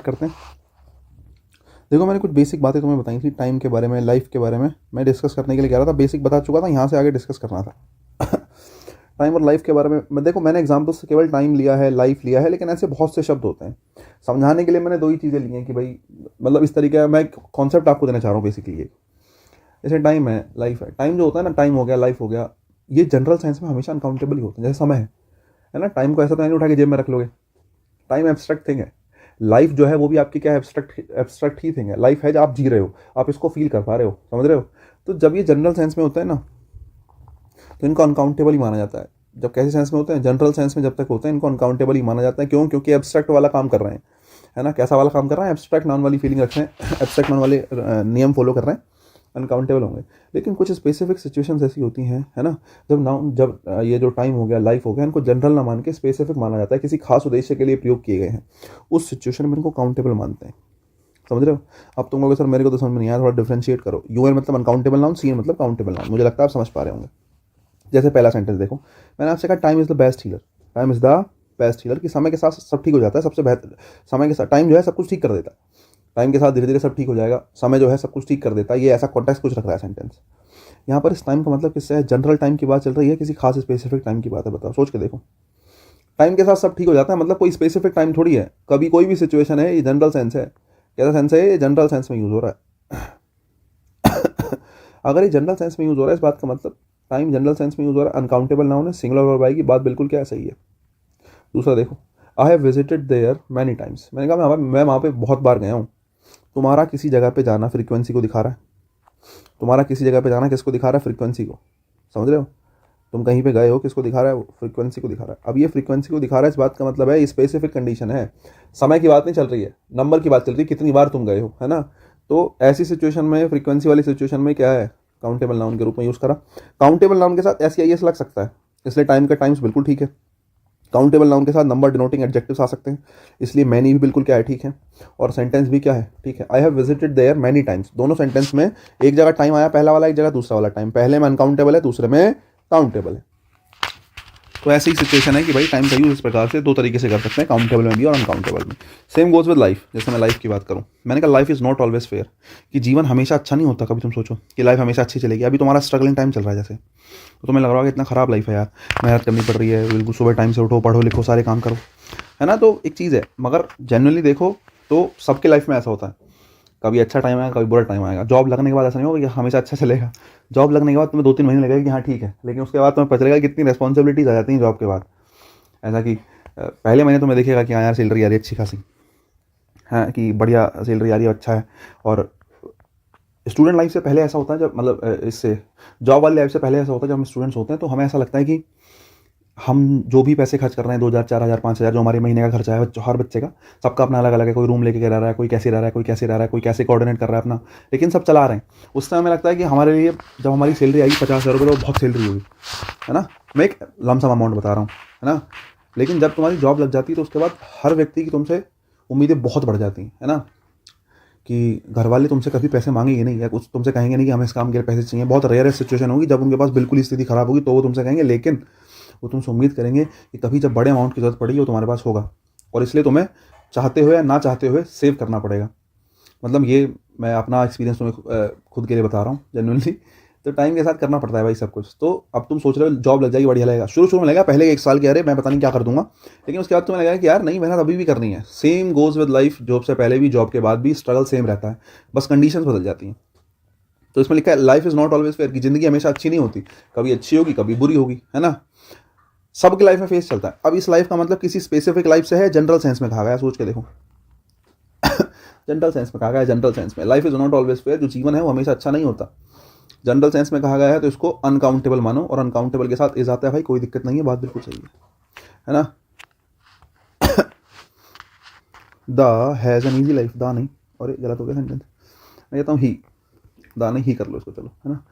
करते हैं। देखो मैंने कुछ बेसिक बातें तुम्हें बताई थी टाइम के बारे में, लाइफ के बारे में मैं डिस्कस करने के लिए कह रहा था। बेसिक बता चुका था, यहाँ से आगे डिस्कस करना था टाइम और लाइफ के बारे में। मैं देखो मैंने एग्जाम्पल से केवल टाइम लिया है, लाइफ लिया है, लेकिन ऐसे बहुत से शब्द होते हैं। समझाने के लिए मैंने दो ही चीज़ें ली हैं कि भाई मतलब इस तरीके का मैं कॉन्सेप्ट आपको देना चाह रहा हूँ बेसिकली ये। जैसे टाइम है, लाइफ है। टाइम जो होता है ना, टाइम हो गया, लाइफ हो गया, ये जनरल साइंस में हमेशा अनकाउंटेबल ही होते हैं। जैसे समय है ना, टाइम को ऐसा तो नहीं उठा के जेब में रख लोगे। टाइम एब्स्ट्रैक्ट थिंग है। लाइफ जो है वो भी आपकी क्या है, एब्स्ट्रैक्ट ही थिंग है। लाइफ है जो आप जी रहे हो, आप इसको फील कर पा रहे हो, समझ रहे हो। तो जब ये जनरल सेंस में होता है ना, तो इनको अनकाउंटेबल ही माना जाता है। जब कैसे सेंस में होते हैं, जनरल सेंस में जब तक होते हैं इनको अनकाउंटेबल ही माना जाता है। क्यों? क्योंकि एब्स्ट्रैक्ट वाला काम कर रहे हैं, है ना। कैसा वाला काम कर रहे हैं? एब्स्ट्रैक्ट नाउन वाली फीलिंग रख रहे हैं, एब्स्ट्रैक्ट नाउन वाले नियम फॉलो कर रहे हैं, अनकाउंटेबल होंगे। लेकिन कुछ स्पेसिफिक सिचुएशंस ऐसी होती हैं, है ना, जब ये जो टाइम हो गया, लाइफ हो गया, इनको जनरल ना मान के स्पेसिफिक माना जाता है, किसी खास उद्देश्य के लिए प्रयोग किए गए हैं। उस सिचुएशन में इनको काउंटेबल मानते हैं, समझ रहे हो। अब तुम लोग सर मेरे को तो समझ में नहीं आया, थोड़ा डिफरेंशिएट करो। यूएन मतलब अनकाउंटेबल नाउन, सीएन मतलब काउंटेबल नाउन। मुझे लगता है आप समझ पा रहे होंगे। जैसे पहला सेंटेंस देखो, मैंने आपसे कहा time is the best healer. Time is the best healer, कि समय के साथ सब ठीक हो जाता है, सबसे बेहतर। समय के साथ टाइम जो है सब कुछ ठीक कर देता है। टाइम के साथ धीरे धीरे सब ठीक हो जाएगा, समय जो है सब कुछ ठीक कर देता है। ये ऐसा कॉन्टेक्स्ट कुछ रख रहा है सेंटेंस। यहाँ पर इस टाइम का मतलब किससे है? जनरल टाइम की बात चल रही है, किसी खास स्पेसिफिक टाइम की बात है? बताओ, सोच के देखो। टाइम के साथ सब ठीक हो जाता है मतलब कोई स्पेसिफिक टाइम थोड़ी है, कभी कोई भी सिचुएशन है। ये जनरल सेंस है। कैसा सेंस है? ये जनरल सेंस में यूज हो रहा है अगर ये जनरल सेंस में यूज हो रहा है, इस बात का मतलब टाइम जनरल सेंस में यूज हो रहा है, अनकाउंटेबल नाउन है, सिंगुलर वर्ब आएगी, बात बिल्कुल क्या सही है। दूसरा देखो, I have visited there many times. मैंने कहा मैं वहाँ पे बहुत बार गया हूँ। तुम्हारा किसी जगह पे जाना फ्रीक्वेंसी को दिखा रहा है। तुम्हारा किसी जगह पे जाना किसको दिखा रहा है? फ्रीक्वेंसी को, समझ रहे हो। तुम कहीं पे गए हो, किसको दिखा रहा है? फ्रीक्वेंसी को दिखा रहा है। अब ये फ्रीक्वेंसी को दिखा रहा है, इस बात का मतलब है स्पेसिफिक कंडीशन है। समय की बात नहीं चल रही है, नंबर की बात चल रही है, कितनी बार तुम गए हो, है ना। तो ऐसी सिचुएशन में, फ्रीक्वेंसी वाली सिचुएशन में क्या है? काउंटेबल नाउन के रूप में यूज़ करा। काउंटेबल नाउन के साथ एस आई एस लग सकता है, इसलिए टाइम का टाइम्स बिल्कुल ठीक है। काउंटेबल नाउन के साथ नंबर डिनोटिंग एडजेक्टिव्स आ सकते हैं, इसलिए मैनी भी बिल्कुल क्या है, ठीक है। और सेंटेंस भी क्या है, ठीक है। I have visited there many times, दोनों सेंटेंस में एक जगह टाइम आया पहला वाला, एक जगह दूसरा वाला टाइम। पहले में अनकाउंटेबल है, दूसरे में काउंटेबल है। तो ऐसी सिचुएशन है कि भाई टाइम का यूज़ इस प्रकार से दो तरीके से कर सकते हैं, काउंटेबल में भी और अनकाउंटेबल में। Same goes with life. जैसे मैं लाइफ की बात करूँ, मैंने कहा life is not always fair, कि जीवन हमेशा अच्छा नहीं होता। कभी तुम सोचो कि लाइफ हमेशा अच्छी चलेगी। अभी तुम्हारा स्ट्रगलिंग टाइम चल रहा है जैसे, तो तुम्हें लग रहा होगा इतना ख़राब लाइफ है यार, मेहनत करनी पड़ रही है, बिल्कुल सुबह टाइम से उठो, पढ़ो लिखो, सारे काम करो, है ना। तो एक चीज़ है, मगर जनरली देखो तो सबके लाइफ में ऐसा होता है, कभी अच्छा टाइम आएगा, कभी बुरा टाइम आएगा। जॉब लगने के बाद ऐसा नहीं होगा कि हमेशा अच्छा चलेगा। जॉब लगने के बाद तुम्हें 2-3 महीने लगेगा कि हाँ ठीक है, लेकिन उसके बाद तुम्हें पता चलेगा कितनी रिस्पॉन्सिबिलिटीज आ जाती हैं जॉब के बाद। ऐसा कि पहले महीने तुम्हें देखेगा कि हाँ यार सैलरी आ रही है अच्छी खासी, है कि बढ़िया सैलरी आ रही है, अच्छा है। और स्टूडेंट लाइफ से पहले ऐसा होता है, जब मतलब इससे जॉब वाली लाइफ से पहले ऐसा होता है, जब हम स्टूडेंट्स होते हैं तो हमें ऐसा लगता है कि हम जो भी पैसे खर्च कर रहे हैं, 2,000 4,000 5,000 जो हमारे महीने का खर्चा है हर बच्चे का, सबका अपना अलग अलग है। कोई रूम लेके रह रहा है, कोई कैसे रह रहा है, कोई कैसे रह रहा है, कोई कैसे कोऑर्डिनेट कर रहा है अपना, लेकिन सब चला रहे हैं। उस समय हमें लगता है कि हमारे लिए जब हमारी सैलरी आई 50,000 रुपये, तो बहुत सैलरी होगी, है ना। मैं एक लमसम अमाउंट बता रहा हूँ, है ना। लेकिन जब तुम्हारी जॉब लग जाती है तो उसके बाद हर व्यक्ति की तुमसे उम्मीदें बहुत बढ़ जाती हैं, है ना। कि घर वाले तुमसे कभी पैसे मांगेंगे नहीं, या कुछ तुमसे कहेंगे नहीं कि हमें इस काम के लिए पैसे चाहिए। बहुत रेयर सिचुएशन होगी जब उनके पास बिल्कुल ही स्थिति खराब होगी तो वो तुमसे कहेंगे, लेकिन वो तुमसे उम्मीद करेंगे कि कभी जब बड़े अमाउंट की जरूरत पड़ेगी वो तुम्हारे पास होगा, और इसलिए तुम्हें चाहते हुए या ना चाहते हुए सेव करना पड़ेगा। मतलब ये मैं अपना एक्सपीरियंस तुम्हें खुद के लिए बता रहा हूँ जेन्युइनली। तो टाइम के साथ करना पड़ता है भाई सब कुछ। तो अब तुम सोच रहे हो जॉब लग जाएगी, बढ़िया लगेगा, शुरू शुरू में लगेगा, पहले 1 साल के अरे मैं पता नहीं क्या कर दूंगा, लेकिन उसके बाद तुम्हें लगेगा कि यार नहीं, मेहनत अभी भी करनी है। Same goes with life, job से पहले भी जॉब के बाद भी स्ट्रगल सेम रहता है, बस कंडीशंस बदल जाती हैं। तो इसमें लिखा है life is not always fair, कि जिंदगी हमेशा अच्छी नहीं होती, कभी अच्छी होगी कभी बुरी होगी, है ना। सबकी लाइफ में फेस चलता है। अब इस लाइफ का मतलब किसी स्पेसिफिक लाइफ से है, जनरल सेंस में कहा गया, सोच के देखो जनरल सेंस में कहा गया है, जनरल सेंस में life is not always fair, जो जीवन है वो हमेशा अच्छा नहीं होता। जनरल सेंस में कहा गया है तो इसको अनकाउंटेबल मानो, और अनकाउंटेबल के साथ इज आता है भाई, कोई दिक्कत नहीं है, बात बिल्कुल सही है ना। The has an easy life, the नहीं, और गलत हो गया सेंटेंस। मैं कहता हूँ ही, द नहीं, ही कर लो इसको, चलो, है ना।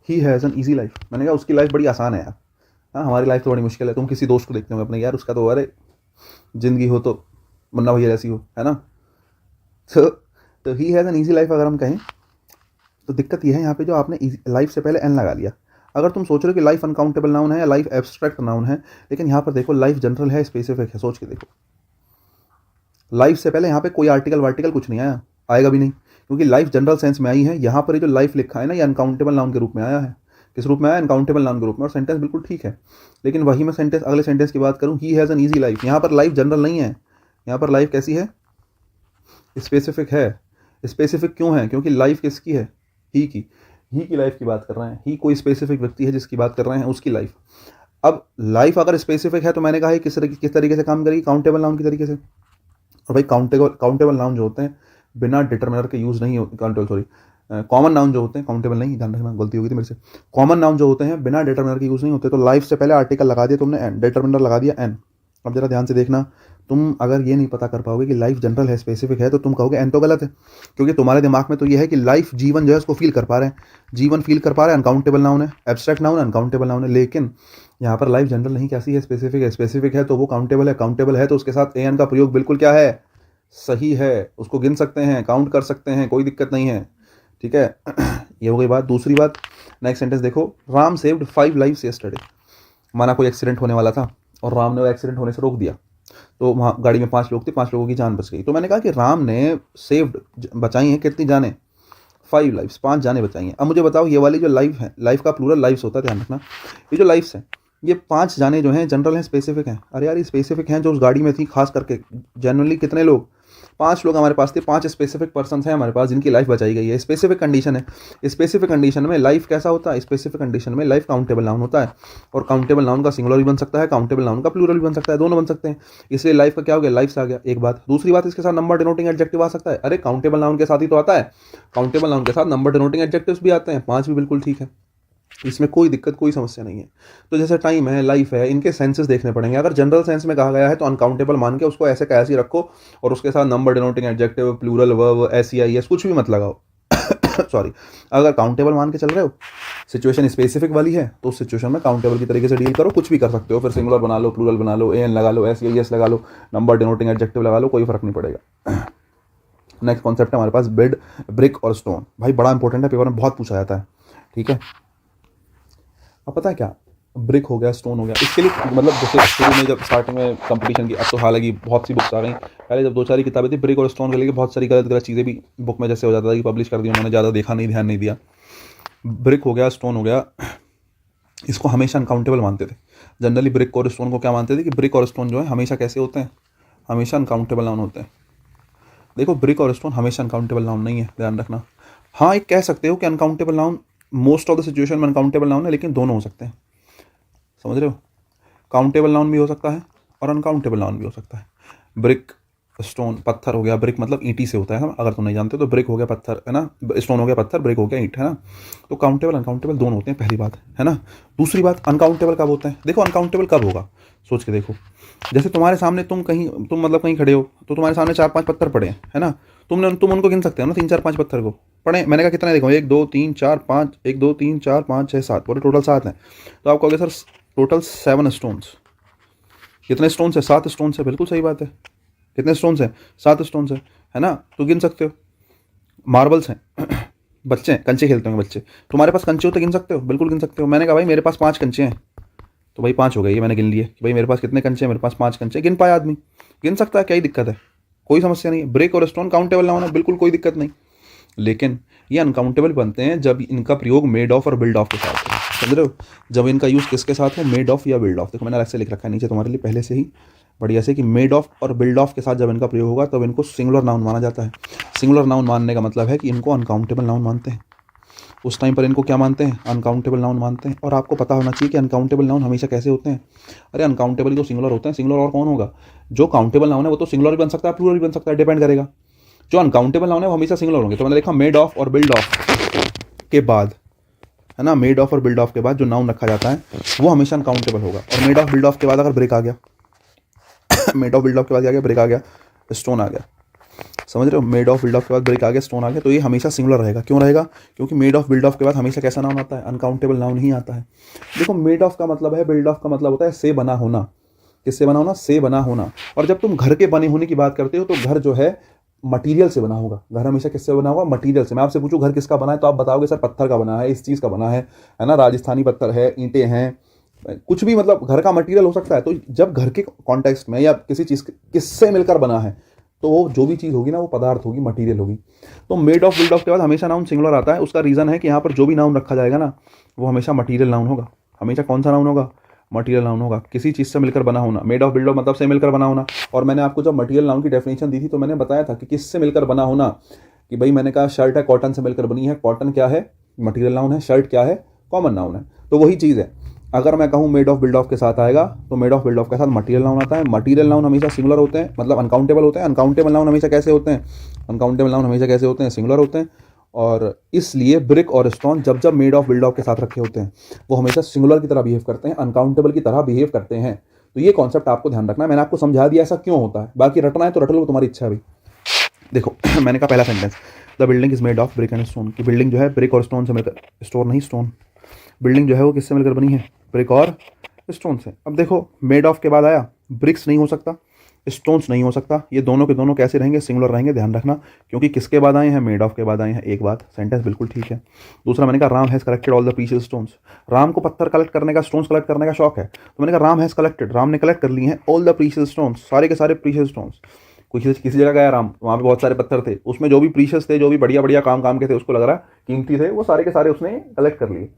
He has an easy life, मैंने कहा उसकी लाइफ बड़ी आसान है यार। हाँ, हमारी लाइफ तो बड़ी मुश्किल है। तुम किसी दोस्त को देखते हो अपने, यार उसका तो अरे जिंदगी हो तो मुन्ना भैया जैसी हो, है ना। तो he has an easy life अगर हम कहें तो दिक्कत यह है यहाँ पे, जो आपने लाइफ से पहले एन लगा लिया। अगर तुम सोच रहे हो कि लाइफ अनकाउंटेबल नाउन है या लाइफ एब्स्ट्रैक्ट नाउन है, लेकिन यहाँ पर देखो लाइफ जनरल है, स्पेसिफिक है, सोच के देखो। लाइफ से पहले यहाँ पे कोई आर्टिकल वार्टिकल कुछ नहीं आया, आएगा भी नहीं, क्योंकि लाइफ जनरल सेंस में आई है। यहाँ पर ये जो लाइफ लिखा है ना, ये अनकाउंटेबल नाउन के रूप में आया है। किस रूप में आया? अनकाउंटेबल नाउन के रूप में। और सेंटेंस बिल्कुल ठीक है, लेकिन वही मैं सेंटेंस, अगले सेंटेंस की बात करूँ, he has an easy life. यहाँ पर लाइफ जनरल नहीं है, यहाँ पर लाइफ कैसी है? स्पेसिफिक है। स्पेसिफिक क्यों है? क्योंकि लाइफ किसकी है? ही की लाइफ की बात कर रहे हैं। ही कोई स्पेसिफिक व्यक्ति है जिसकी बात कर रहे हैं, उसकी लाइफ। अब लाइफ अगर स्पेसिफिक है तो मैंने कहा किस तरीके से काम करेगी? काउंटेबल नाउन की तरीके से। और भाई काउंटेबल नाउन जो होते हैं बिना डिटर्मिनर के यूज़ नहीं होते, कॉमन नाउन जो होते हैं, काउंटेबल नहीं, ध्यान रखना, गलती होगी थी मेरे से। कॉमन नाउन जो होते हैं बिना डिटर्मिनर के यूज़ नहीं होते। तो लाइफ से पहले आर्टिकल लगा दिया तुमने एन, डिटर्मिनर लगा दिया एन। अब जरा ध्यान से देखना, तुम अगर ये नहीं पता कर पाओगे कि लाइफ जनरल है, स्पेसिफिक है, तो तुम कहोगे एन तो गलत है, क्योंकि तुम्हारे दिमाग में तो ये है कि लाइफ, जीवन जो है उसको फील कर पा रहे हैं, जीवन फील कर पा रहे हैं, अनकाउंटेबल नाउन है, एब्स्ट्रैक्ट नाउन, अनकाउंटेबल नाउन है। लेकिन यहाँ पर लाइफ जनरल नहीं, कैसी है? स्पेसिफिक है। स्पेसिफिक है तो वो काउंटेबल है, काउंटेबल है तो उसके साथ एन का प्रयोग बिल्कुल क्या है? सही है, उसको गिन सकते हैं, काउंट कर सकते हैं, कोई दिक्कत नहीं है, ठीक है। ये हो गई बात। दूसरी बात, नेक्स्ट सेंटेंस देखो, राम सेव्ड 5 लाइव्स यस्टरडे। माना कोई एक्सीडेंट होने वाला था और राम ने वो एक्सीडेंट होने से रोक दिया, तो वहाँ गाड़ी में 5 लोग थे, 5 लोगों की जान बच गई। तो मैंने कहा कि राम ने सेव्ड, बचाई हैं कितनी जानें? 5 लाइव्स, 5 जानें बचाई हैं। अब मुझे बताओ, ये वाली जो लाइफ है, लाइफ का प्लूरल लाइव्स होता है, ध्यान रखना, ये जो लाइव्स हैं, ये 5 जानें जो हैं जनरल हैं, स्पेसिफिक हैं? अरे यार, ये स्पेसिफिक हैं, जो उस गाड़ी में थी, खास करके जनरली कितने लोग? 5 लोग हमारे पास थे, 5 स्पेसिफिक पर्सन हैं हमारे पास जिनकी लाइफ बचाई गई है। स्पेसिफिक कंडीशन है। स्पेसिफिक कंडीशन में लाइफ कैसा होता है? स्पेसिफिक कंडीशन में लाइफ काउंटेबल नाउन होता है, और काउंटेबल नाउन का सिंगुलर भी बन सकता है, काउंटेबल नाउन का प्लूरल भी बन सकता है, दोनों बन सकते हैं। इसलिए लाइफ का क्या हो गया? लाइफ आ गया, एक बात। दूसरी बात, इसके साथ नंबर डिनोटिंग एडजेक्टिव आ सकता है। अरे काउंटेबल नाउन के साथ ही तो आता है, काउंटेबल नाउन के साथ नंबर डिनोटिंग एडजेक्टिव्स भी आते हैं, 5 भी बिल्कुल ठीक है, इसमें कोई दिक्कत, कोई समस्या नहीं है। तो जैसे टाइम है, लाइफ है, इनके सेंसेस देखने पड़ेंगे। अगर जनरल सेंस में कहा गया है तो अनकाउंटेबल मान के उसको ऐसे का ऐसे ही रखो, और उसके साथ number denoting adjective, plural verb, S कुछ भी मत लगाओ। सॉरी, अगर काउंटेबल मान के चल रहे हो, सिचुएशन स्पेसिफिक वाली है, तो उस सिचुएशन में काउंटेबल की तरीके से डील करो, कुछ भी कर सकते हो, फिर सिंगुलर बना लो, प्लूरल बना लो, एन लगा लो, एस लगा लो, नंबर डिनोटिंग एडजेक्टिव लगा लो, कोई फर्क नहीं पड़ेगा। नेक्स्ट कॉन्सेप्ट है हमारे पास बेड, ब्रिक और स्टोन। भाई बड़ा इंपॉर्टेंट है, पेपर में बहुत पूछा जाता है, ठीक है। अब पता है क्या, ब्रिक हो गया, स्टोन हो गया, इसके लिए मतलब जैसे शुरू में जब स्टार्टिंग में कंपटीशन की, अब तो हालांकि बहुत सी बुक्स आ गई, पहले जब 2-4 किताबें थी ब्रिक और स्टोन के लिए, बहुत सारी गलत गलत चीज़ें भी बुक में जैसे हो जाता था कि पब्लिश कर दी उन्होंने, ज़्यादा देखा नहीं, ध्यान नहीं दिया। ब्रिक हो गया, स्टोन हो गया, इसको हमेशा अनकाउंटेबल मानते थे। जनरली ब्रिक और स्टोन को क्या मानते थे कि ब्रिक और स्टोन जो है हमेशा कैसे होते हैं? हमेशा अनकाउंटेबल नाउन होते हैं। देखो, ब्रिक और स्टोन हमेशा अनकाउंटेबल नाउन नहीं है, ध्यान रखना। हाँ, एक कह सकते हो कि uncountable noun most of the situation में अनकाउंटेबल नाउन है, लेकिन दोनों हो सकते हैं, समझ रहे हो? काउंटेबल नाउन भी हो सकता है और अनकाउंटेबल नाउन भी हो सकता है। ब्रिक, स्टोन, पत्थर हो गया, ब्रिक मतलब ईंटी से होता है ना, अगर तुम नहीं जानते तो ब्रिक हो गया पत्थर, है ना, स्टोन हो गया पत्थर, ब्रिक हो गया ईंट, है ना। तो काउंटेबल अनकाउंटेबल दोनों होते हैं, पहली बात, है ना। दूसरी बात, अनकाउंटेबल कब होता है? देखो, अनकाउंटेबल कब होगा, सोच के देखो। जैसे तुम्हारे सामने तुम मतलब कहीं खड़े हो, तो तुम्हारे सामने 4-5 पत्थर पड़े हैं, है ना, तुम उनको गिन सकते हो ना, 3-4-5 पत्थर को पड़े। मैंने कहा कितने? देखो, 1 2 3 4 5, 1 2 3 4 5 6 7, पूरे टोटल 7 हैं। तो आप कहोगे सर टोटल 7 स्टोन्स। कितने स्टोन्स है? 7 स्टोन्स है, बिल्कुल सही बात है। कितने स्टोन्स हैं? 7 स्टोन्स है ना, तो गिन सकते हो। मार्बल्स हैं, बच्चे हैं, कंचे खेलते होंगे बच्चे, तुम्हारे पास कंचे हो तो गिन सकते हो, बिल्कुल गिन सकते हो। मैंने कहा भाई मेरे पास 5 कंचे हैं, तो भाई 5 हो गए, ये मैंने गिन लिए कि भाई मेरे पास कितने कंचे हैं, मेरे पास 5 कंचे। गिन पाया आदमी, गिन सकता है, क्या ही दिक्कत है? कोई समस्या नहीं है। ब्रिक और स्टोन काउंटेबल ना होना, बिल्कुल कोई दिक्कत नहीं। लेकिन ये अनकाउंटेबल बनते हैं जब इनका प्रयोग मेड ऑफ और बिल्ड ऑफ के साथ हो, समझ रहे हो? जब इनका यूज़ किसके साथ हो? मेड ऑफ या बिल्ड ऑफ। देखो मैंने अलग से लिख रखा है नीचे तुम्हारे लिए पहले से ही बढ़िया से कि मेड ऑफ और बिल्ड ऑफ के साथ जब इनका प्रयोग होगा तब इनको सिंगुलर नाउन माना जाता है। सिंगुलर नाउन मानने का मतलब है कि इनको अनकाउंटेबल नाउन मानते हैं। उस टाइम पर इनको क्या मानते हैं? अनकाउंटेबल नाउन मानते हैं। और आपको पता होना चाहिए कि अनकाउंटेबल नाउन हमेशा कैसे होते हैं। अरे अनकाउंटेबल तो सिंगुलर होते हैं, सिंगुलर और कौन होगा? जो काउंटेबल नाउन है वो तो सिंगुलर भी बन सकता है, प्लूरल भी बन सकता है, डिपेंड करेगा। जो अनकाउंटेबल नाउन है वो हमेशा सिंगुलर होंगे। तो मैंने लिखा मेड ऑफ और बिल्ड ऑफ के बाद, है ना, मेड ऑफ और बिल्ड ऑफ के बाद जो नाउन रखा जाता है वो हमेशा अनकाउंटेबल होगा। और मेड ऑफ बिल्ड ऑफ के बाद अगर ब्रेक आ गया मेड ऑफ बिल्ड ऑफ के बाद आ गया, ब्रेक आ गया, स्टोन आ गया, समझ रहे हो? मेड ऑफ बिल्ड ऑफ के बाद ब्रेक आ गया, स्टोन आ गया, तो ये हमेशा सिंगुलर रहेगा। क्यों रहेगा? क्योंकि मेड ऑफ बिल्ड ऑफ के बाद हमेशा कैसा नाउन आता है? अनकाउंटेबल नाउन ही आता है। देखो, मेड ऑफ का मतलब है, बिल्ड ऑफ का मतलब होता है से बना होना। किससे बना होना? से बना होना। और जब तुम घर के बने होने की बात करते हो तो घर जो है मटीरियल से बना होगा। घर हमेशा किससे बना होगा? मटीरियल से। मैं आपसे पूछूं घर किसका बना है तो आप बताओगे सर पत्थर का बना है, इस चीज़ का बना है ना, राजस्थानी पत्थर है, ईंटें हैं, कुछ भी, मतलब घर का मटीरियल हो सकता है। तो जब घर के कॉन्टेक्स्ट में या किसी चीज़ किससे मिलकर बना है तो वो जो भी चीज़ होगी ना वो पदार्थ होगी, मटीरियल होगी। तो मेड ऑफ बिल्ड ऑफ के बाद हमेशा नाउन सिंगुलर आता है। उसका रीज़न है कि यहाँ पर जो भी नाउन रखा जाएगा ना वो हमेशा मटीरियल नाउन होगा। हमेशा कौन सा नाउन होगा? मटीरियल नाउन होगा। किसी चीज़ से मिलकर बना होना, मेड ऑफ बिल्ड ऑफ मतलब से मिलकर बना होना। और मैंने आपको जब मटीरियल नाउन की डेफिनेशन दी थी तो मैंने बताया था कि किससे मिलकर बना होना, कि भाई मैंने कहा शर्ट है कॉटन से मिलकर बनी है। कॉटन क्या है? मटीरियल नाउन है। शर्ट क्या है? कॉमन नाउन है। तो वही चीज़ है। अगर मैं कहूँ मेड ऑफ बिल्ड ऑफ के साथ आएगा तो मेड ऑफ बिल्ड ऑफ के साथ मटीरियल नाउन आता है। मटीरियल नाउन हमेशा सिंगुलर होते हैं, मतलब अनकाउंटेबल होते हैं। अनकाउंटेबल नाउन हमेशा कैसे होते हैं? अनकाउंटेबल नाउन हमेशा कैसे होते हैं? सिंगुलर होते हैं। और इसलिए ब्रिक और स्टोन जब जब मेड ऑफ बिल्ड ऑफ के साथ रखे होते हैं वो हमेशा सिंगुलर की तरह बिहेव करते हैं, अनकाउंटेबल की तरह बिहेव करते हैं। तो ये कॉन्सेप्ट आपको ध्यान रखना है। मैंने आपको समझा दिया ऐसा क्यों होता है, बाकी रटना है तो रट लो, तुम्हारी इच्छा है भाई। देखो मैंने कहा पहला sentence, the building is made of brick and stone, की बिल्डिंग जो है ब्रिक और स्टोन से मिलकर, स्टोन नहीं स्टोन, बिल्डिंग जो है वो किससे मिलकर बनी है? ब्रिक और स्टोन से। अब देखो मेड ऑफ के बाद आया, ब्रिक्स नहीं हो सकता, स्टोन्स नहीं हो सकता, ये दोनों के दोनों कैसे रहेंगे? सिंगुलर रहेंगे, ध्यान रखना। क्योंकि किसके बाद आए हैं? मेड ऑफ के बाद आए हैं। एक बात, सेंटेंस बिल्कुल ठीक है। दूसरा मैंने कहा Ram has collected all the precious stones, Ram को पत्थर कलेक्ट करने का, स्टोन्स कलेक्ट करने का शौक है। तो मैंने कहा राम हैज़ कलेक्टेड, राम ने कलेक्ट कर लिए हैं ऑल द प्रीशियस स्टोन्स, सारे के सारे प्रीशियस स्टोन्स। किसी जगह गया राम, वहाँ पे बहुत सारे पत्थर थे, उसमें जो भी प्रीशियस थे, जो भी बढ़िया बढ़िया काम के थे, उसको लग रहा कीमती थे, वो सारे के सारे उसने कलेक्ट कर लिए।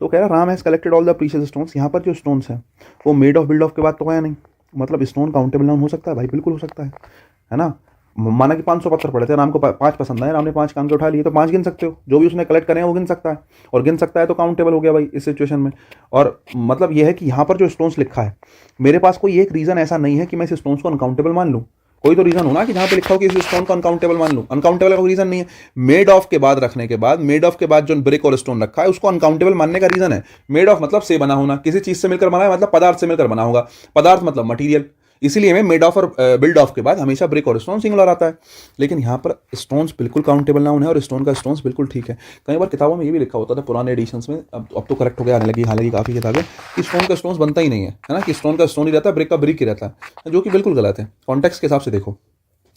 तो कह रहा Ram has collected all the precious stones. यहाँ पर जो स्टोन्स हैं वो मेड ऑफ बिल्ड ऑफ के बाद तो आया नहीं, मतलब स्टोन काउंटेबल नाउन हो सकता है भाई, बिल्कुल हो सकता है ना। माना कि 500 पत्थर पड़े थे, राम को 5 पसंद आए, राम ने 5 काम के उठा लिए, तो 5 गिन सकते हो। जो भी उसने कलेक्ट करे हैं वो गिन सकता है, और गिन सकता है तो काउंटेबल हो गया भाई इस सिचुएशन में। और मतलब यह है कि यहाँ पर जो स्टोन्स लिखा है, मेरे पास कोई एक रीज़न ऐसा नहीं है कि मैं इस स्टोन्स को अनकाउंटेबल मान लूँ। कोई तो रीजन होना कि जहां पे लिखा हो कि इस स्टोन को अनकाउंटेबल मान लूं। अनकाउंटेबल का कोई रीजन नहीं है। मेड ऑफ के बाद रखने के बाद, मेड ऑफ के बाद जो ब्रिक और स्टोन रखा है उसको अनकाउंटेबल मानने का रीजन है। मेड ऑफ मतलब से बना होना, किसी चीज से मिलकर बना है, मतलब पदार्थ से मिलकर बना होगा। पदार्थ मतलब मटीरियल। इसीलिए मैं मेड ऑफ और बिल्ड ऑफ के बाद हमेशा ब्रिक और स्टोन सिंगुलर आता है। लेकिन यहाँ पर स्टोन्स बिल्कुल काउंटेबल नाउन है और स्टोन का स्टोन्स बिल्कुल ठीक है। कई बार किताबों में ये भी लिखा होता था पुराने एडिशंस में, अब तो करेक्ट हो गया आने लगी हालांकि काफ़ी किताबें, कि स्टोन का स्टोन्स बनता ही नहीं है ना, कि स्टोन का स्टोन ही रहता है, ब्रिक का ब्रिक ही रहता है, जो कि बिल्कुल गलत है। कॉन्टेक्स्ट के हिसाब से देखो।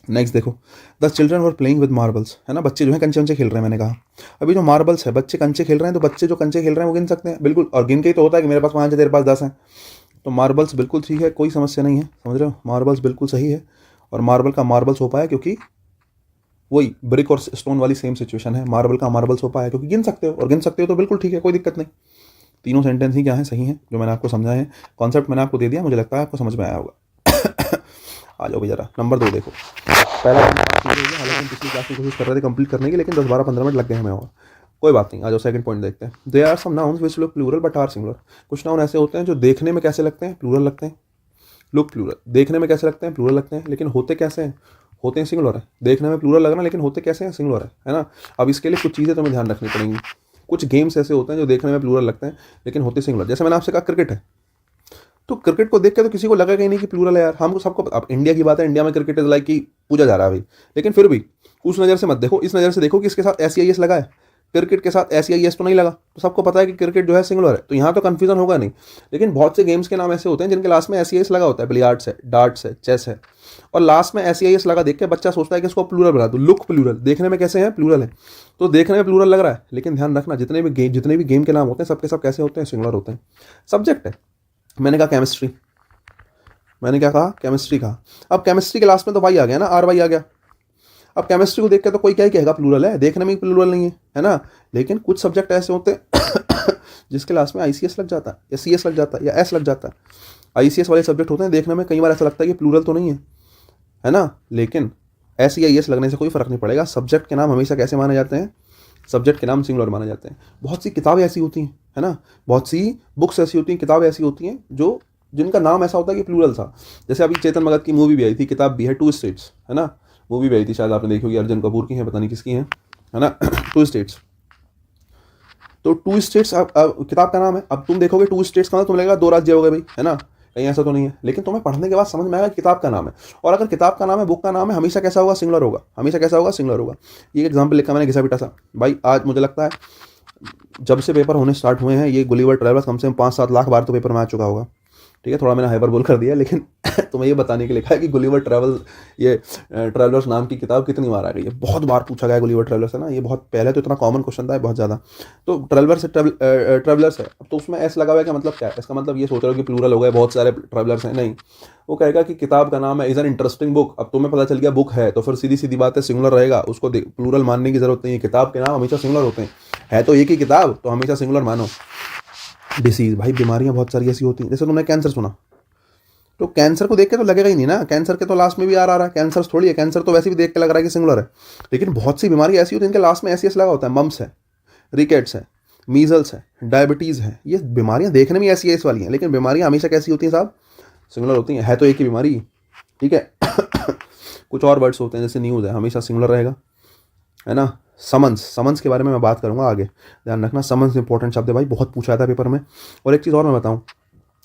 नेक्स्ट देखो, the children were playing with marbles, है ना, बच्चे जो है कंचे कंचे खेल रहे हैं। मैंने कहा अभी जो मार्बल्स है, बच्चे कंचे खेल रहे हैं, तो बच्चे जो कंचे खेल रहे हैं वो गिन सकते हैं बिल्कुल, और गिन के ही तो होता है कि मेरे पास 5 है, तेरे पास 10 हैं। तो मार्बल्स बिल्कुल ठीक है, कोई समस्या नहीं है, समझ रहे हो, मार्बल्स बिल्कुल सही है। और मार्बल का मार्बल्स हो पाया क्योंकि वही ब्रिक और स्टोन वाली सेम सिचुएशन है। मार्बल का मार्बल्स हो पाया क्योंकि गिन सकते हो, और गिन सकते हो तो बिल्कुल ठीक है, कोई दिक्कत नहीं। तीनों सेंटेंस ही क्या है? सही है, जो मैंने आपको समझाया है। कॉन्सेप्ट मैंने आपको दे दिया, मुझे लगता है आपको समझ में आया होगा। आ जाओ भाई जरा, नंबर 2 देखो। पहला हालांकि हम पिछली क्लास में कोशिश कर रहे थे कंप्लीट करने की, लेकिन 10-12-15 मिनट लग गए हमें, और कोई बात नहीं। आ जाओ सेकंड पॉइंट देखते हैं। They are some nouns which look plural but are singular. कुछ नाउन ऐसे होते हैं जो देखने में कैसे लगते हैं? प्लूरल लगते हैं। लुक प्लूरल, देखने में कैसे लगते हैं? प्लूरल लगते हैं, लेकिन होते कैसे हैं? होते हैं सिंगुलर है। देखने में प्लूरल लगना, लेकिन होते कैसे हैं? सिंगुलर है ना। अब इसके लिए कुछ चीज़ें तुम्हें ध्यान रखनी पड़ेंगी। कुछ गेम्स ऐसे होते हैं जो देखने में प्लूरल लगते हैं लेकिन होते सिंगुलर। जैसे मैंने आपसे कहा क्रिकेट है, तो क्रिकेट को देख के तो किसी को लगेगा ही नहीं कि प्लूरल है यार। हमको सबको, अब इंडिया की बात है, इंडिया में क्रिकेट इज लाइक कि पूजा जा रहा है भाई, लेकिन फिर भी उस नज़र से मत देखो, इस नज़र से देखो कि इसके साथ SEIS लगा है, क्रिकेट के साथ SEIS तो नहीं लगा, तो सबको पता है कि क्रिकेट जो है सिंगुलर है, तो यहाँ तो कन्फ्यूजन होगा नहीं। लेकिन बहुत से गेम्स के नाम ऐसे होते हैं जिनके लास्ट में SEIS लगा होता है, बिलियार्ड्स है, डार्ट्स है, चेस है, और लास्ट में SEIS लगा देख के बच्चा सोचता है कि इसको प्लूरल बना दो। लुक प्लूरल, देखने में कैसे हैं? प्लूरल है, तो देखने में प्लूरल लग रहा है, लेकिन ध्यान रखना जितने भी गेम के नाम होते हैं सबके सब कैसे होते हैं? सिंगुलर होते हैं। सब्जेक्ट है, मैंने कहा केमिस्ट्री, मैंने क्या कहा? केमिस्ट्री कहा। अब केमिस्ट्री के लास्ट में तो वाई आ गया ना, RY आ गया। अब केमिस्ट्री को देख के तो कोई क्या ही कहेगा प्लूरल है, देखने में ही प्लूरल नहीं है ना। लेकिन कुछ सब्जेक्ट ऐसे होते हैं जिसके लास्ट में ICS लग जाता है, या CS लग जाता है, या S लग जाता है। ICS वाले सब्जेक्ट होते हैं, देखने में कई बार ऐसा लगता है कि प्लूरल तो नहीं है ना, लेकिन SEIS लगने से कोई फर्क नहीं पड़ेगा। सब्जेक्ट के नाम हमेशा कैसे माने जाते हैं? सब्जेक्ट के नाम सिंगुलर माने जाते हैं। बहुत सी किताबें ऐसी होती हैं, है ना, बहुत सी बुक्स ऐसी होती हैं, किताबें ऐसी होती हैं जो जिनका नाम ऐसा होता है कि प्लूरल था। जैसे अभी चेतन भगत की मूवी भी आई थी, किताब भी है, 2 स्टेट्स, है ना, मूवी भी आई थी, शायद आपने देखी होगी, अर्जुन कपूर की है, पता नहीं किसकी है ना। 2 स्टेट्स, तो 2 स्टेट्स किताब का नाम है। अब तुम देखोगे 2 स्टेट्स का, तुम्हें लगेगा 2 राज्य हो गए भाई, है ना, कहीं ऐसा तो नहीं है। लेकिन तुम्हें पढ़ने के बाद समझ में आएगा किताब का नाम है, और अगर किताब का नाम है, बुक का नाम है, हमेशा कैसा होगा? सिंगुलर होगा। हमेशा कैसा होगा? सिंगुलर होगा। ये एग्जाम्पल लिखा मैंने घिसा पिटा सा भाई। आज मुझे लगता है जब से पेपर होने स्टार्ट हुए हैं, ये गुलिवर ट्रैवलर्स कम से कम 5-7 लाख बार तो पेपर में आ चुका होगा, ठीक है, थोड़ा मैंने हाइपरबोल कर दिया, लेकिन तुम्हें ये बताने के लिए लिखा है कि गुलिवर ट्रैवल, ये ट्रैवलर्स नाम की किताब कितनी बार आ गई है। बहुत बार पूछा गया है गुलिवर ट्रैवलर्स, है ना, ये बहुत पहले तो इतना कॉमन क्वेश्चन था, बहुत ज़्यादा। तो ट्रैवलर्स है, अब तो उसमें एस लगा हुआ है कि मतलब क्या है, इसका मतलब ये सोच रहे हो कि प्लूरल हो गए, बहुत सारे ट्रैवलर्स हैं, नहीं। वो कहेगा कि किताब का नाम है इज़ एन इंटरेस्टिंग बुक। अब तुम्हें पता चल गया बुक है, तो फिर सीधी सीधी बात है सिंगुलर रहेगा, उसको प्लूरल मानने की जरूरत नहीं है। किताब के नाम हमेशा सिंगुलर होते हैं, है तो एक ही किताब, तो हमेशा सिंगुलर मानो। डिसीज, भाई बीमारियां बहुत सारी ऐसी होती हैं, जैसे तुमने कैंसर सुना, तो कैंसर को देख के तो लगेगा ही नहीं ना, कैंसर के तो लास्ट में भी आर आ रहा है, कैंसर थोड़ी है, कैंसर तो वैसे भी देख के लग रहा है कि सिंगुलर है। लेकिन बहुत सी बीमारी ऐसी होती है इनके लास्ट में ऐसी लगा होता है, मम्स है, रिकेट्स है, मीजल्स है, डायबिटीज़ है, ये बीमारियां देखने में ऐसी ऐसी वाली हैं, लेकिन बीमारियां हमेशा कैसी होती हैं साहब, सिंगुलर होती हैं, है तो एक ही बीमारी, ठीक है। कुछ और वर्ड्स होते हैं, जैसे न्यूज़ है, हमेशा सिंगुलर रहेगा, है ना। समन्स, समन्स के बारे में मैं बात करूंगा आगे, ध्यान रखना, समन्स इंपॉर्टेंट शब्द है भाई, बहुत पूछा था पेपर में। और एक चीज़ और मैं बताऊं,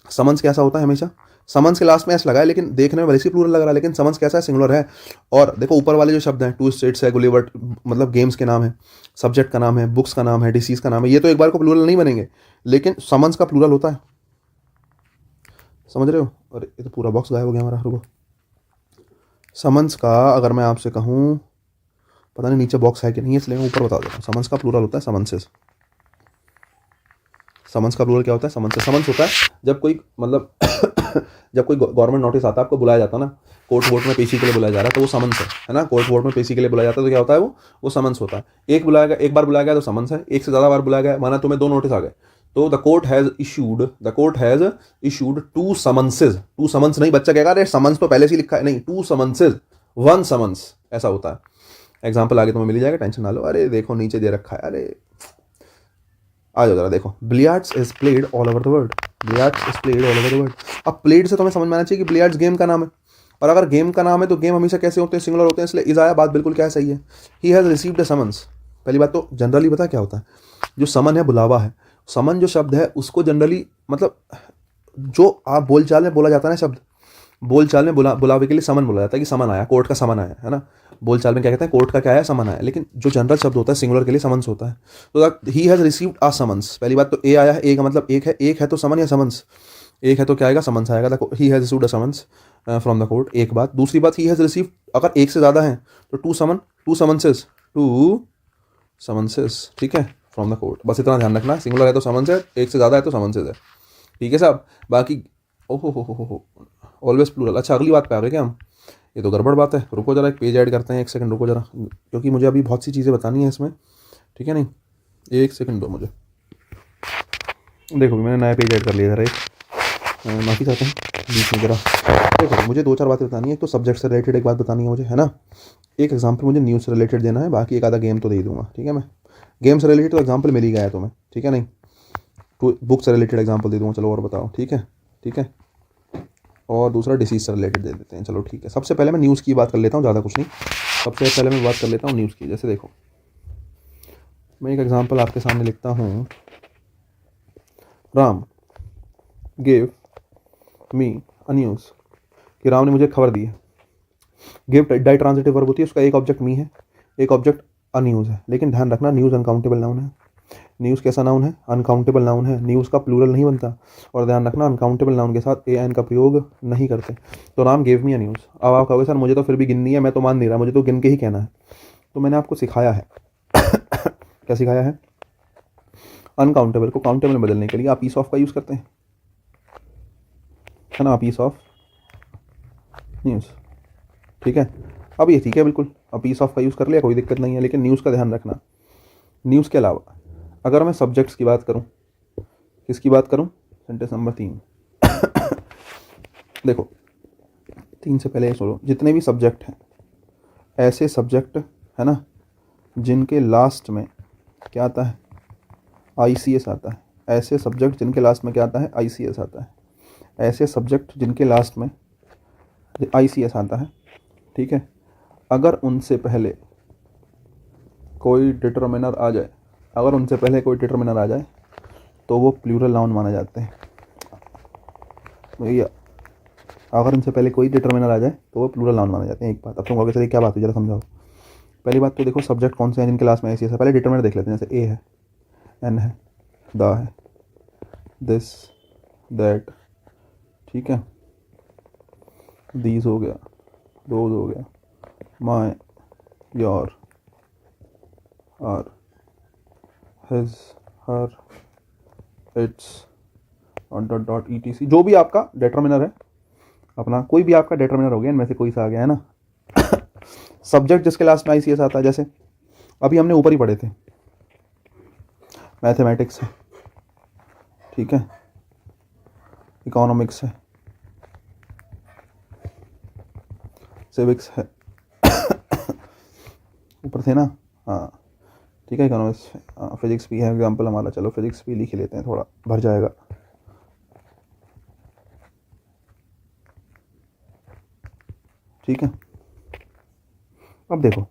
समन्स कैसा होता है, हमेशा समन्स के लास्ट में एस लगा है, लेकिन देखने में वैसे प्लूरल लग रहा है, लेकिन समन्स कैसा है, सिंगुलर है। और देखो ऊपर वाले जो शब्द हैं, टू स्टेट्स है, गुलिवर मतलब गेम्स के नाम है, सब्जेक्ट का नाम है, बुक्स का नाम है, डिसीज का नाम है, ये तो एक बार को प्लूरल नहीं बनेंगे, लेकिन समन्स का प्लूरल होता है, समझ रहे हो। और ये तो पूरा बॉक्स गायब हो गया हमारा, रुको। समन्स का अगर मैं आपसे कहूँ, पता नहीं नीचे बॉक्स है कि नहीं, इसलिए मैं ऊपर बता देता हूँ। समन्स का प्लूरल होता है समन्सेस। समन्स का प्लूरल क्या होता है, समन्सेस। समन्स होता है जब कोई मतलब जब कोई गवर्नमेंट नोटिस आता है, आपको बुलाया जाता है ना, कोर्ट वोट में पेशी के लिए बुलाया जा रहा है, तो वो समन्स है ना, कोर्ट वोट में पेशी के लिए बुलाया जाता है, तो क्या होता है, वो समन्स होता है। एक बार बुलाया गया तो समन्स है, एक से ज़्यादा बार बुलाया गया, माना तुम्हें 2 नोटिस आ गए, तो the court has issued 2 समन्सेज। 2 summons नहीं, बच्चा कहेगा अरे समन्स तो पहले से ही लिखा है, नहीं, 2 समन्सेज, 1 समन्स, ऐसा होता है। एग्जाम्पल आगे तुम्हें मिल जाएगा, टेंशन ना लो। अरे देखो नीचे दे रखा है, अरे आ जाओ जरा देखो, billiards is played all over the world, billiards is played all over the world. अब प्लेड से तुम्हें समझ में आना चाहिए कि बिलियर्ड्स गेम का नाम है, और अगर गेम का नाम है तो गेम हमेशा कैसे होते हैं, सिंगुलर होते हैं, इसलिए इज आया, बात बिल्कुल क्या है, सही है। ही हैज़ रिसीव्ड अ समन्स। पहली बात तो जनरली पता क्या होता है, जो समन है बुलावा है, समन जो शब्द है उसको जनरली मतलब जो आप बोलचाल में बोला जाता है ना शब्द, बोलचाल में बुलावे के लिए समन बोला जाता है कि समन आया, कोर्ट का समन आया, है ना। बोलचाल में क्या कहते हैं, कोर्ट का क्या है, समन आया। लेकिन जो जनरल शब्द होता है सिंगुलर के लिए समन्स होता है। तो he has received a summons, पहली बात तो ए आया है, ए का मतलब एक है तो समन या समन्स, एक है तो क्या आएगा, समन्स आएगा। ही has received a summons from the court, एक बात। दूसरी बात, ही हैज़ रिसीव्ड, अगर एक से ज़्यादा है तो टू समन्सेस, ठीक है, फ्रॉम द कोर्ट। बस इतना ध्यान रखना, सिंगुलर है तो समन्स है, एक से ज़्यादा है तो समन्सेस है, ठीक है साहब। बाकी ओहो हो ऑलवेज प्लूरल। अच्छा अगली बात पे आ गए क्या हम, ये तो गड़बड़ बात है, रुको जरा एक पेज ऐड करते हैं, 1 सेकंड रुको जरा, क्योंकि मुझे अभी बहुत सी चीज़ें बतानी है इसमें, ठीक है, नहीं 1 सेकंड दो मुझे। देखो मैंने नया पेज ऐड कर लिया जरा, एक माफ़ी चाहते हैं बीच में जरा। देखो मुझे 2-4 बातें बतानी है, एक तो सब्जेक्ट से रिलेटेड एक बात बतानी है मुझे, है ना, एक एग्जाम्पल मुझे न्यूज़ से रिलेटेड देना है, बाकी एक आधा गेम तो दे ही दूंगा, ठीक है। मैं गेम से रिलेटेड तो एग्जाम्पल मिल ही गया है तुम्हें, ठीक है, नहीं तो बुक से रिलेटेड एग्जाम्पल दे दूँगा, चलो और बताओ, ठीक है। और दूसरा डिसीज से रिलेटेड दे देते हैं, चलो ठीक है। सबसे पहले मैं न्यूज़ की बात कर लेता हूँ, ज़्यादा कुछ नहीं, सबसे पहले मैं बात कर लेता हूँ न्यूज़ की। जैसे देखो मैं एक एग्जांपल आपके सामने लिखता हूँ, Ram give me a news, कि राम ने मुझे खबर दी है। गिव डाई ट्रांजिटिव वर्ब होती है, उसका एक ऑब्जेक्ट मी है, एक ऑब्जेक्ट अ न्यूज़ है। लेकिन ध्यान रखना न्यूज़ अनकाउंटेबल नाउन है, न्यूज़ कैसा नाउन है, अनकाउंटेबल नाउन है, न्यूज़ का प्लूरल नहीं बनता। और ध्यान रखना अनकाउंटेबल नाउन के साथ ए एन का प्रयोग नहीं करते। तो Ram gave me a news. अब आप कहोगे सर मुझे तो फिर भी गिननी है, मैं तो मान नहीं रहा, मुझे तो गिन के ही कहना है। तो मैंने आपको सिखाया है क्या सिखाया है, अनकाउंटेबल को काउंटेबल में बदलने के लिए आप पीस ऑफ का यूज़ करते हैं, है ना, पीस ऑफ न्यूज़, ठीक है। अब ये ठीक है बिल्कुल, अब पीस ऑफ का यूज़ कर लिया, कोई दिक्कत नहीं है। लेकिन न्यूज़ का ध्यान रखना, न्यूज़ के अलावा अगर मैं सब्जेक्ट्स की बात करूं, किसकी बात करूं, सेंटेंस नंबर 3 देखो 3 से पहले ये सुनो, जितने भी सब्जेक्ट हैं, ऐसे सब्जेक्ट है ना जिनके लास्ट में क्या आता है, ICS आता है। ऐसे सब्जेक्ट जिनके लास्ट में क्या आता है, ICS आता है। ऐसे सब्जेक्ट जिनके लास्ट में ICS आता है, ठीक है, अगर उनसे पहले कोई डिटर्मिनर आ जाए, अगर उनसे पहले कोई डिटर्मिनर आ जाए तो वो प्लूरल नाउन माने जाते हैं। भैया अगर उनसे पहले कोई डिटर्मिनर आ जाए तो वो प्लूरल नाउन माने जाते हैं। एक बात अब तुम कहोगे चलिए क्या बात है, जरा समझाओ। पहली बात तो देखो सब्जेक्ट कौन से हैं जिनके लास्ट में ICS है, पहले डिटर्मिनर देख लेते हैं। जैसे ए है, एन है, द है, दिस, दैट, ठीक है, दीज हो गया, दोज हो गया, my, your, our, his, her, its, dot dot ETC, जो भी आपका डिटर्मिनर है अपना, कोई भी आपका डिटर्मिनर हो गया, इनमें से कोई सा आ गया है ना। सब्जेक्ट जिसके लास्ट में ICS आता है, जैसे अभी हमने ऊपर ही पढ़े थे, मैथमेटिक्स है, ठीक है, इकोनॉमिक्स है, सिविक्स है, ऊपर थे ना, हाँ ठीक है, इकोनॉमिक्स, फिजिक्स भी है एग्जाम्पल हमारा, चलो फिजिक्स भी लिख लेते हैं, थोड़ा भर जाएगा। ठीक है, अब देखो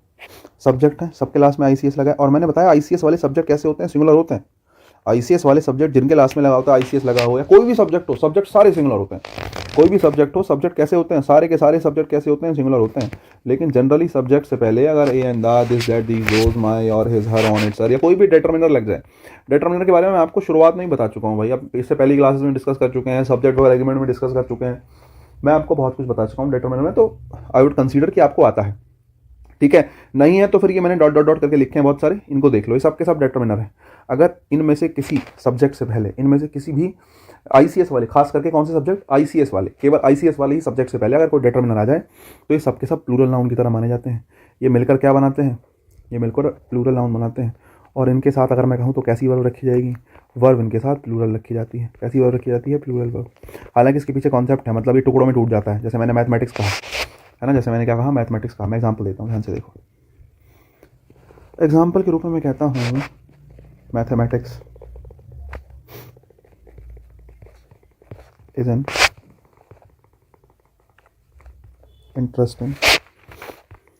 सब्जेक्ट है, सबके लास्ट में ICS लगा है, और मैंने बताया ICS वाले सब्जेक्ट कैसे होते हैं, सिंगुलर होते हैं। ICS वाले सब्जेक्ट जिनके लास्ट में लगा होता है ICS लगा हुआ है, कोई भी सब्जेक्ट हो, सब्जेक्ट सारे सिंगुलर होते हैं। कोई भी सब्जेक्ट हो, सब्जेक्ट कैसे होते हैं, सारे के सारे सब्जेक्ट कैसे होते हैं, सिंगुलर होते हैं। लेकिन जनरली सब्जेक्ट से पहले अगर a and the, this that these those my और his her on its sir, या कोई भी डिटर्मिनर लग जाए। डिटर्मिनर के बारे में मैं आपको शुरुआत में ही बता चुका हूँ भाई, अब इससे पहली क्लासेस में डिस्कस कर चुके हैं, सब्जेक्ट और एग्रीमेंट में डिस्कस कर चुके हैं, मैं आपको बहुत कुछ बता चुका हूँ डिटर्मिनर में, तो आई वुड कंसीडर कि आपको आता है। ठीक है, नहीं है तो फिर ये मैंने डॉट डॉट डॉट करके लिखे हैं बहुत सारे, इनको देख लो, ये सब के सब डिटर्मिनर है। अगर इनमें से किसी सब्जेक्ट से पहले, इनमें से किसी भी ICS वाले, खास करके कौन से सब्जेक्ट, ICS वाले, केवल ICS वाले ही सब्जेक्ट से पहले अगर कोई डिटर्मिनर आ जाए तो ये सब के सब प्लूरल नाउन की तरह माने जाते हैं। ये मिलकर क्या बनाते हैं, ये मिलकर प्लूरल नाउन बनाते हैं। और इनके साथ अगर मैं कहूँ तो कैसी वर्ब रखी जाएगी, वर्ब इनके साथ प्लूरल रखी जाती है। कैसी वर्ब रखी जाती है, प्लूरल वर्ब। हालांकि इसके पीछे कॉन्सेप्ट है, मतलब ये टुकड़ों में टूट जाता है, जैसे मैंने मैथमेटिक्स कहा है ना, जैसे मैंने क्या कहा, मैथमेटिक्स कहा। मैं एग्जाम्पल देता हूँ, ध्यान से देखो। एग्जाम्पल के रूप में मैं कहता हूँ mathematics is an interesting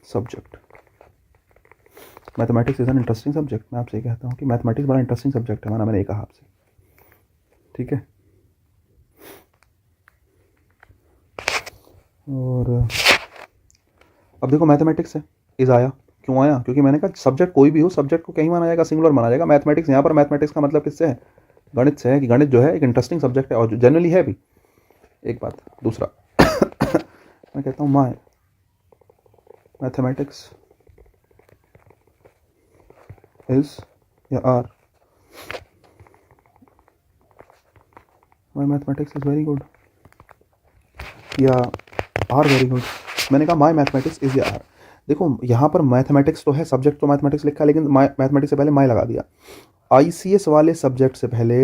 subject. Mathematics is an interesting subject, मैं आपसे ये कहता हूँ कि मैथमेटिक्स बड़ा इंटरेस्टिंग सब्जेक्ट है, माना मैंने ये कहा आपसे। ठीक है, और अब देखो मैथमेटिक्स है, इज आया, क्यों आया, क्योंकि मैंने कहा सब्जेक्ट कोई भी हो, सब्जेक्ट को कहीं माना जाएगा, सिंगुलर माना जाएगा। मैथमेटिक्स, यहाँ पर मैथमेटिक्स का मतलब किससे है, गणित से है, कि गणित जो है एक इंटरेस्टिंग सब्जेक्ट है, और जनरली है भी। एक बात, दूसरा मैं कहता हूँ माय मैथमेटिक्स इज या are, my mathematics is very good, या आर वेरी गुड। मैंने कहा माय मैथमेटिक्स इज या आर। देखो यहाँ पर मैथमेटिक्स तो है, सब्जेक्ट तो मैथमेटिक्स लिखा है, लेकिन मैथमेटिक्स से पहले माय लगा दिया। ICS वाले सब्जेक्ट से पहले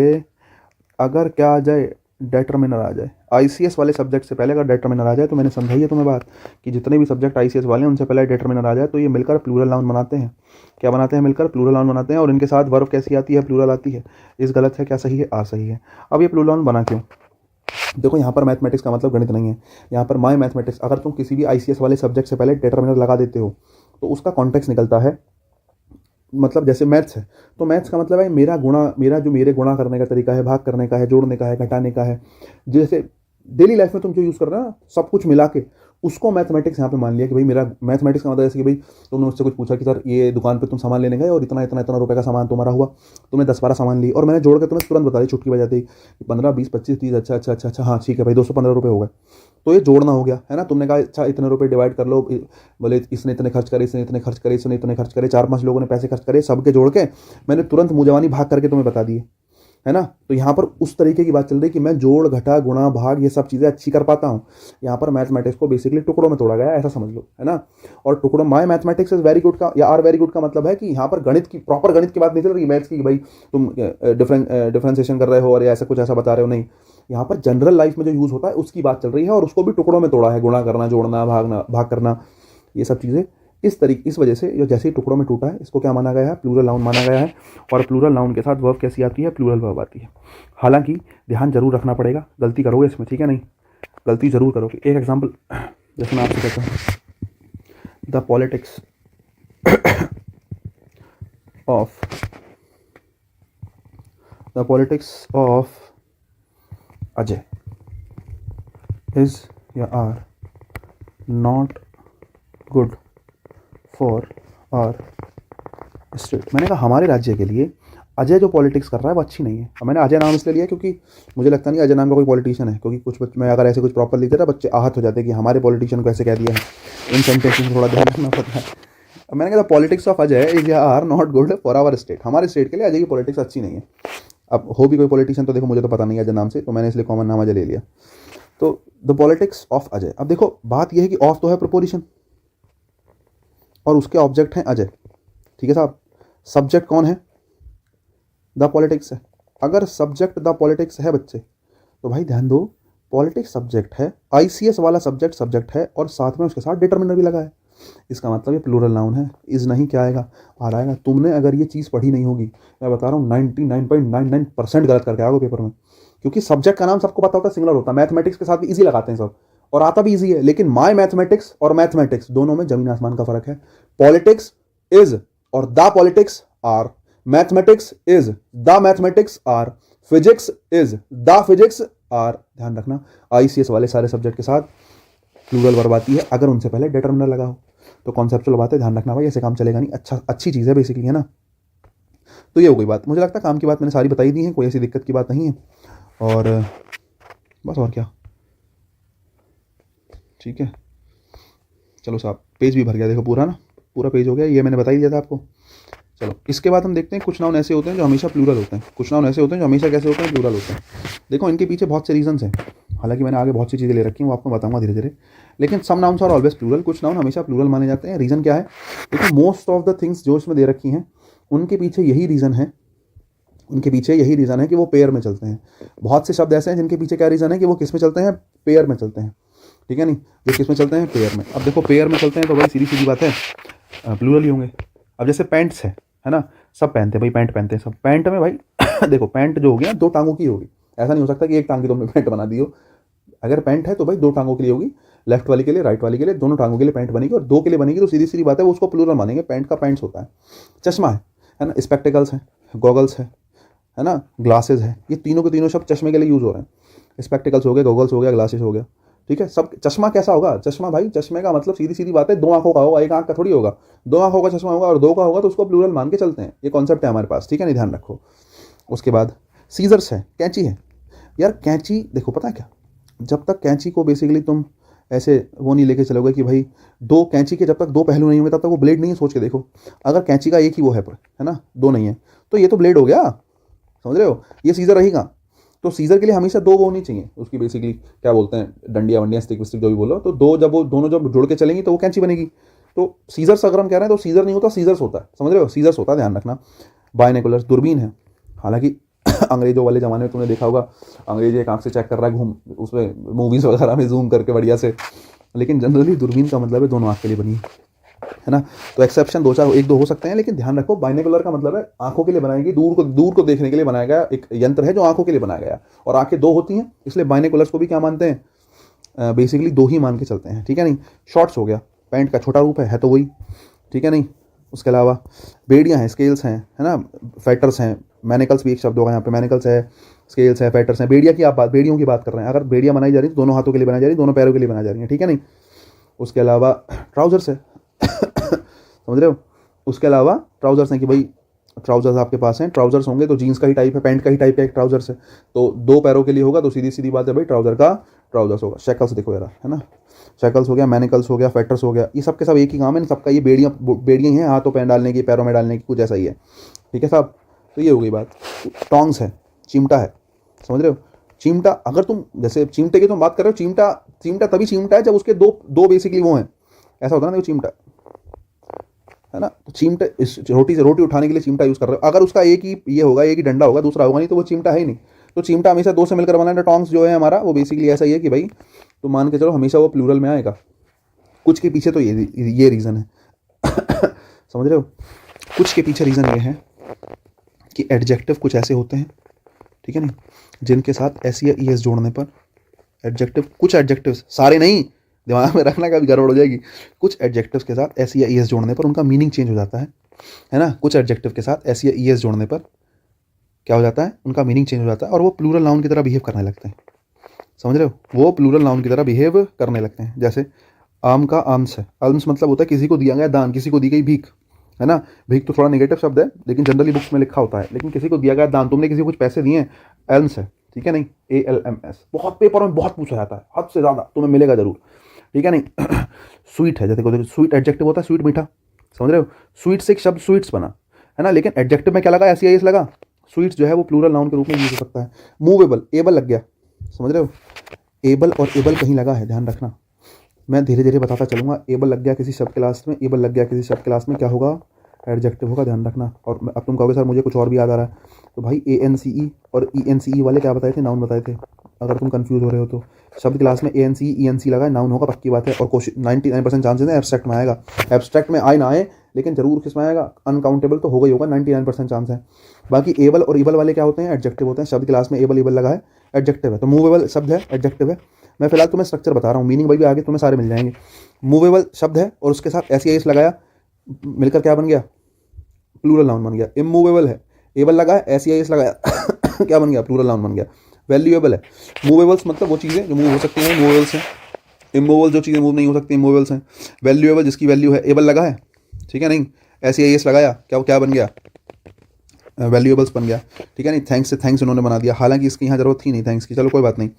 अगर क्या आ जाए, डिटर्मिनर आ जाए। ICS वाले सब्जेक्ट से पहले अगर डिटर्मिनर आ जाए, तो मैंने समझाई है तुम्हें बात कि जितने भी सब्जेक्ट ICS वाले हैं उनसे पहले डिटर्मिनर आ जाए तो ये मिलकर प्लूरल नाउन बनाते हैं। क्या बनाते हैं, मिलकर प्लूरल नाउन बनाते हैं। और इनके साथ वर्ब कैसी आती है, प्लूरल आती है। इस गलत है, क्या सही है, आ सही है। अब ये प्लूरल नाउन बना क्यों, देखो यहाँ पर मैथमेटिक्स का मतलब गणित नहीं है, यहाँ पर माय मैथमेटिक्स। अगर तुम किसी भी ICS वाले सब्जेक्ट से पहले डिटर्मिनर लगा देते हो तो उसका कॉन्टेक्स्ट निकलता है, मतलब जैसे मैथ्स है तो मैथ्स का मतलब है मेरा गुणा, मेरा जो मेरे गुणा करने का तरीका है, भाग करने का है, जोड़ने का है, घटाने का है, जैसे डेली लाइफ में तुम जो यूज़ कर रहे हो ना, सब कुछ मिला के उसको मैथमेटिक्स यहाँ पे मान लिया कि भाई मेरा मैथमेटिक्स का मतलब जैसे कि भाई तुमने मुझसे कुछ पूछा कि सर ये दुकान पे तुम सामान लेने गए और इतना इतना इतना रुपए का सामान तुम्हारा हुआ, तुमने 10-12 सामान ली और मैंने जोड़ के तुम्हें तुरंत बता दी, चुटकी बजाती 15, 20, 25, 30, अच्छा अच्छा अच्छा अच्छा, हाँ ठीक है भाई 215 रुपये हो गए। तो ये जोड़ना हो गया है ना। तुमने कहा अच्छा इतने रुपए डिवाइड कर लो, बोले इसने इतने खर्च करे, इसने इतने खर्च करे, इसने इतने खर्च करे, 4-5 लोगों ने पैसे खर्च करे, सबके जोड़ के मैंने तुरंत मुँह जवानी भाग करके तुम्हें बता दिए, है ना। तो यहाँ पर उस तरीके की बात चल रही कि मैं जोड़, घटा, गुणा, भाग ये सब चीज़ें अच्छी कर पाता हूँ। यहाँ पर मैथमेटिक्स को बेसिकली टुकड़ों में तोड़ा गया है, ऐसा समझ लो, है ना। और टुकड़ों, my mathematics is very good का या आर वेरी गुड का मतलब है कि यहाँ पर गणित की, प्रॉपर गणित की बात नहीं चल रही मैथ्स की, भाई तुम डिफ्रेंसिएशन कर रहे हो और ऐसा कुछ ऐसा बता रहे हो, नहीं। यहाँ पर जनरल लाइफ में जो यूज़ होता है उसकी बात चल रही है, और उसको भी टुकड़ों में तोड़ा है, गुणा करना, जोड़ना, भाग करना, ये सब चीज़ें इस तरीके, इस वजह से ये जैसे ही टुकड़ों में टूटा है, इसको क्या माना गया है, प्लूरल नाउन माना गया है। और प्लूरल नाउन के साथ वर्ब कैसी आती है, प्लूरल वर्ब आती है। हालांकि ध्यान जरूर रखना पड़ेगा, गलती करोगे इसमें, ठीक है, नहीं गलती जरूर करोगे। एक एग्जांपल जैसे मैं आपसे कहता हूँ, the politics of Ajay is या are not good for our state. मैंने कहा हमारे राज्य के लिए अजय जो पॉलिटिक्स कर रहा है वो अच्छी नहीं है। अब मैंने अजय नाम इसलिए लिया क्योंकि मुझे लगता नहीं अजय नाम का कोई पॉलिटिशियन है, क्योंकि कुछ मैं अगर ऐसे कुछ प्रॉपर लिखता था बच्चे आहत हो जाते कि हमारे पॉलिटिशियन को ऐसे कह दिया है। इन सेंटेंस में थोड़ा ध्यान रखना पड़ता है। अब मैंने कहा politics of Ajay is are not good for our state, हमारे स्टेट के लिए अजय की पॉलिटिक्स अच्छी नहीं है। अब हो भी कोई पॉलिटिशियन तो देखो मुझे तो पता नहीं है अजय नाम से, तो मैंने इसलिए कॉमन नाम अजय ले लिया। तो द पॉलिटिक्स ऑफ अजय। अब देखो बात यह है कि ऑफ तो है प्रपोजिशन और उसके ऑब्जेक्ट हैं अजय, ठीक है साहब। सब्जेक्ट कौन है? द पॉलिटिक्स है। अगर सब्जेक्ट द पॉलिटिक्स है बच्चे तो भाई ध्यान दो, पॉलिटिक्स सब्जेक्ट है, आईसीएस वाला सब्जेक्ट है और साथ में उसके साथ डिटर्मिनर भी लगा है। इसका मतलब ये प्लूरल नाउन है। इज नहीं क्या आएगा? आ आएगा। तुमने अगर ये चीज़ पढ़ी नहीं होगी, मैं बता रहा हूँ 99.99% गलत करके आओगे पेपर में, क्योंकि सब्जेक्ट का नाम सबको पता होता है, सिंगुलर होता है। मैथमेटिक्स के साथ भी इजी लगाते हैं सब और आता भी इजी है, लेकिन माई मैथमेटिक्स और मैथमेटिक्स दोनों में जमीन आसमान का फर्क है। पॉलिटिक्स इज और the politics are, mathematics is the mathematics are, physics is the physics are. ध्यान रखना आईसीएस वाले सारे सब्जेक्ट के साथ प्लूरल वर्ब आती है अगर उनसे पहले डिटर्मिनर लगा हो। तो कॉन्सेप्चुअल बात है, ध्यान रखना भाई, ऐसे काम चलेगा नहीं। अच्छी चीज़ है बेसिकली, है ना। तो ये हो गई बात। मुझे लगता है काम की बात मैंने सारी बताई दी है, कोई ऐसी दिक्कत की बात नहीं है। और बस और क्या, ठीक है। चलो साहब पेज भी भर गया, देखो पूरा ना, पूरा पेज हो गया। ये मैंने बता ही दिया था आपको। चलो इसके बाद हम देखते हैं कुछ नाउन ऐसे होते हैं जो हमेशा प्लूरल होते हैं, कुछ नाउन ऐसे होते हैं जो हमेशा कैसे होते हैं, प्लूरल होते हैं। देखो इनके पीछे बहुत से रीजंस हैं, हालांकि मैंने आगे बहुत सी चीज़ें ले रखी हैं, वो आपको बताऊंगा धीरे धीरे। लेकिन some nouns are always plural, कुछ नाउन हमेशा प्लूरल माने जाते हैं। रीज़न क्या है? देखो मोस्ट ऑफ द थिंग्स जो इसमें दे रखी हैं उनके पीछे यही रीज़न है, उनके पीछे यही रीज़न है कि वो पेयर में चलते हैं। बहुत से शब्द ऐसे हैं जिनके पीछे क्या रीज़न है कि वो किस में चलते हैं? पेयर में चलते हैं, ठीक है नहीं, जो किस में चलते हैं? पेयर में। अब देखो पेयर में चलते हैं तो भाई सीधी सीधी बात है प्लूरल ही होंगे। अब जैसे पैंट्स है ना, सब पहनते हैं भाई, पैंट पहनते हैं सब। पैंट में भाई देखो पैंट जो होगी ना दो टांगों की होगी, ऐसा नहीं हो सकता कि एक टांग की तुमने पैंट बना दी हो। अगर पैंट है तो भाई दो टांगों के लिए होगी, लेफ्ट वाली के लिए, राइट वाली के लिए, दोनों टांगों के लिए पैंट बनेगी। और दो के लिए बनेगी तो सीधी सीधी बात है वो उसको प्लूरल मानेंगे, पैंट का पैंट्स होता है। चश्मा है ना, स्पेक्टिकल्स है, गॉगल्स है ना, ग्लासेस है, ये तीनों के तीनों शब्द चश्मे के लिए यूज़ हो रहे हैं। स्पेक्टिकल्स हो गया, गॉगल्स हो गया, ग्लासेस हो गया, ठीक है सब। चश्मा कैसा होगा? चश्मा भाई, चश्मे का मतलब सीधी सीधी बात है दो आंखों का होगा, एक आंख का थोड़ी होगा। दो आंखों का चश्मा होगा और दो का होगा तो उसको प्लूरल मान के चलते हैं। ये कॉन्सेप्ट है हमारे पास, ठीक है नहीं, ध्यान रखो। उसके बाद सीजर्स है, कैंची है। यार कैंची देखो पता है क्या, जब तक कैंची को बेसिकली तुम ऐसे वो नहीं लेके चलोगे कि भाई दो कैंची के जब तक दो पहलू नहीं हुए तब तक वो ब्लेड नहीं है। सोच के देखो, अगर कैंची का एक ही वो है ना, दो नहीं है, तो ये तो ब्लेड हो गया, समझ रहे हो, ये सीजर रहेगा। तो सीजर के लिए हमेशा दो वो होनी चाहिए उसकी, बेसिकली क्या बोलते हैं, डंडिया वंडिया, स्टिक विस्टिक जो भी बोलो, तो दो जब वो दोनों जब जुड़ के चलेंगी तो वो कैंची बनेगी। तो सीजर्स अगर हम कह रहे हैं तो सीजर नहीं होता, सीजर्स होता है, समझ रहे हो, सीजर्स होता है, ध्यान रखना। बायनेकुलर्स दूरबीन है, हालांकि अंग्रेजों वाले ज़माने में तुमने देखा होगा अंग्रेज एक आंख से चेक कर रहा है घूम उसमें मूवीज़ वगैरह में जूम करके बढ़िया से, लेकिन जनरली दूरबीन का मतलब है दोनों आँख के लिए बनी है ना। तो एक्सेप्शन दो चार एक दो हो सकते हैं, लेकिन ध्यान रखो बाइनोकुलर का मतलब है आंखों के लिए बनाई गई, दूर को देखने के लिए बनाया गया एक यंत्र है जो आंखों के लिए बनाया गया। और आंखें दो होती हैं, इसलिए बाइनोकुलर्स को भी क्या मानते हैं? बेसिकली दो ही मान के चलते हैं, ठीक है नहीं। शॉर्ट्स हो गया, पैंट का छोटा रूप है तो वही, ठीक है नहीं। उसके अलावा बेड़ियाँ हैं, स्केल्स हैं, है ना, फैक्टर्स हैं, मैनिकल्स भी एक शब्द होगा यहाँ पे, मैनिकल्स है, स्केल्स है, फैक्टर्स हैं। बेड़िया की आप बात, बेड़ियों की बात कर रहे हैं, अगर बेड़ियाँ बनाई जा रही है तो दोनों हाथों के लिए बनाई जा रही है, दोनों पैरों के लिए बनाई जा रही है, ठीक है नहीं। उसके अलावा ट्राउजर्स है समझ रहे हो। उसके अलावा ट्राउजर्स हैं कि भाई ट्राउजर्स आपके पास हैं, ट्राउजर्स होंगे तो जीन्स का ही टाइप है, पैंट का ही टाइप है एक ट्राउजर्स है, तो दो पैरों के लिए होगा तो सीधी सीधी बात है भाई ट्राउजर का ट्राउजर्स होगा। शैकल्स देखो यार, है ना, शैकल्स हो गया, मैनिकल्स हो गया, फैक्टर्स हो गया, ये सब के सब एक ही काम है, सबका ये बेड़ियाँ हैं हाथों पैर डालने की, पैरों में डालने की, कुछ ऐसा ही है, ठीक है साहब। तो ये हो गई बात। टोंग्स है, चिमटा है, समझ रहे हो। चिमटा अगर तुम जैसे चिमटे की तुम बात कर रहे हो, चिमटा तभी चिमटा है जब उसके दो बेसिकली वो हैं, ऐसा होता है ना, चिमटा है ना। तो चिमटा इस रोटी उठाने के लिए चिमटा यूज़ कर रहे हो, अगर उसका एक ही ये होगा, एक ही डंडा होगा, दूसरा होगा नहीं, तो वो चिमटा है ही नहीं। तो चिमटा हमेशा दो से मिलकर बना है। टोंग्स जो है हमारा वो बेसिकली ऐसा ही है कि भाई तो मान के चलो हमेशा वो प्लूरल में आएगा। कुछ के पीछे तो ये रीज़न है समझ रहे हो। कुछ के पीछे रीज़न ये है कि एडजेक्टिव कुछ ऐसे होते हैं, ठीक है नहीं, जिनके साथ एस या ई एस जोड़ने पर एडजेक्टिव, कुछ एडजेक्टिव्स, सारे नहीं, दिमाग में रखना कभी गड़बड़ हो जाएगी। कुछ एडजेक्टिव्स के साथ एस या ई एस जोड़ने पर उनका मीनिंग चेंज हो जाता है ना। कुछ एडजेक्टिव के साथ एस या ई एस जोड़ने पर क्या हो जाता है, उनका मीनिंग चेंज हो जाता है और वो प्लूरल नाउन की तरह बिहेव करने लगते हैं, समझ रहे हो, वो प्लूरल नाउन की तरह बिहेव करने लगते हैं। जैसे आम का आम्स है, आम्स मतलब होता है किसी को दिया गया दान, किसी को दी गई भीख, है ना। भीख तो थोड़ा नेगेटिव शब्द है, लेकिन जनरली बुक्स में लिखा होता है। लेकिन किसी को दिया गया दान, तुमने किसी को कुछ पैसे दिए हैं, एल्म्स है, ठीक है नहीं, ALMS, बहुत पेपर में बहुत पूछा जाता है, हद से ज़्यादा, तुम्हें मिलेगा जरूर, ठीक है नहीं। स्वीट है, जैसे को स्वीट एडजेक्टिव होता है, स्वीट मीठा, समझ रहे हो, स्वीट से एक शब्द स्वीट्स बना, है ना। लेकिन एडजेक्टिव में क्या लगा, SEIS लगा, स्वीट्स जो है वो प्लूरल नाउन के रूप में यूज हो सकता है। मूवेबल, एबल लग गया, समझ रहे हो, एबल और एबल कहीं लगा है, ध्यान रखना, मैं धीरे धीरे बताता चलूंगा। एबल लग गया किसी शब्द क्लास में, एबल लग गया किसी शब्द क्लास में, क्या होगा, एडजेक्टिव होगा, ध्यान रखना। और अब तुम कहोगे सर मुझे कुछ और भी याद आ रहा है, तो भाई ANCE और ENCE वाले क्या बताए थे, नाउन बताए थे, अगर तुम कंफ्यूज हो रहे हो तो। शब्द क्लास में ANCE ENC लगा है, नाउन होगा, पक्की बात है। और क्वेश्चन 99% चांसेस है एब्स्ट्रैक्ट में आएगा, एब्स्ट्रैक्ट में आए ना आए, लेकिन जरूर किस में आएगा, अनकाउंटेबल तो होगा ही होगा, 99% चांस है। बाकी एबल और इबल वाले क्या होते हैं, एडजेक्टिव होते हैं। शब्द क्लास में एबल इबल लगा है, एडजेक्टिव है। तो मूवेबल शब्द है, एडजेक्टिव है। मैं फिलहाल तुम्हें स्ट्रक्चर बता रहा हूँ, मीनिंग भाई भी आगे तुम्हें सारे मिल जाएंगे। मूवेबल शब्द है और उसके साथ SEIS लगाया, मिलकर क्या बन गया, प्लूरल नाउन बन गया। इमूवेबल है, एबल लगा है, SEIS लगाया क्या बन गया, प्लूरल नाउन बन गया। वैल्यूएबल है, मूवेबल्स मतलब वो चीज़ें जो मूव हो सकती हैं, मूवेबल्स हैं। इमूवेबल जो चीज़ें मूव नहीं हो सकती, मूवेबल्स हैं। वैल्यूएबल जिसकी वैल्यू है, एबल लगा है, ठीक है नहीं, SEIS लगाया, क्या क्या बन गया, वैल्यूएबल्स बन गया, ठीक है नहीं। थैंक्स से थैंक्स उन्होंने बना दिया, हालांकि इसकी यहाँ जरूरत थी नहीं थैंक्स की, चलो कोई बात नहीं।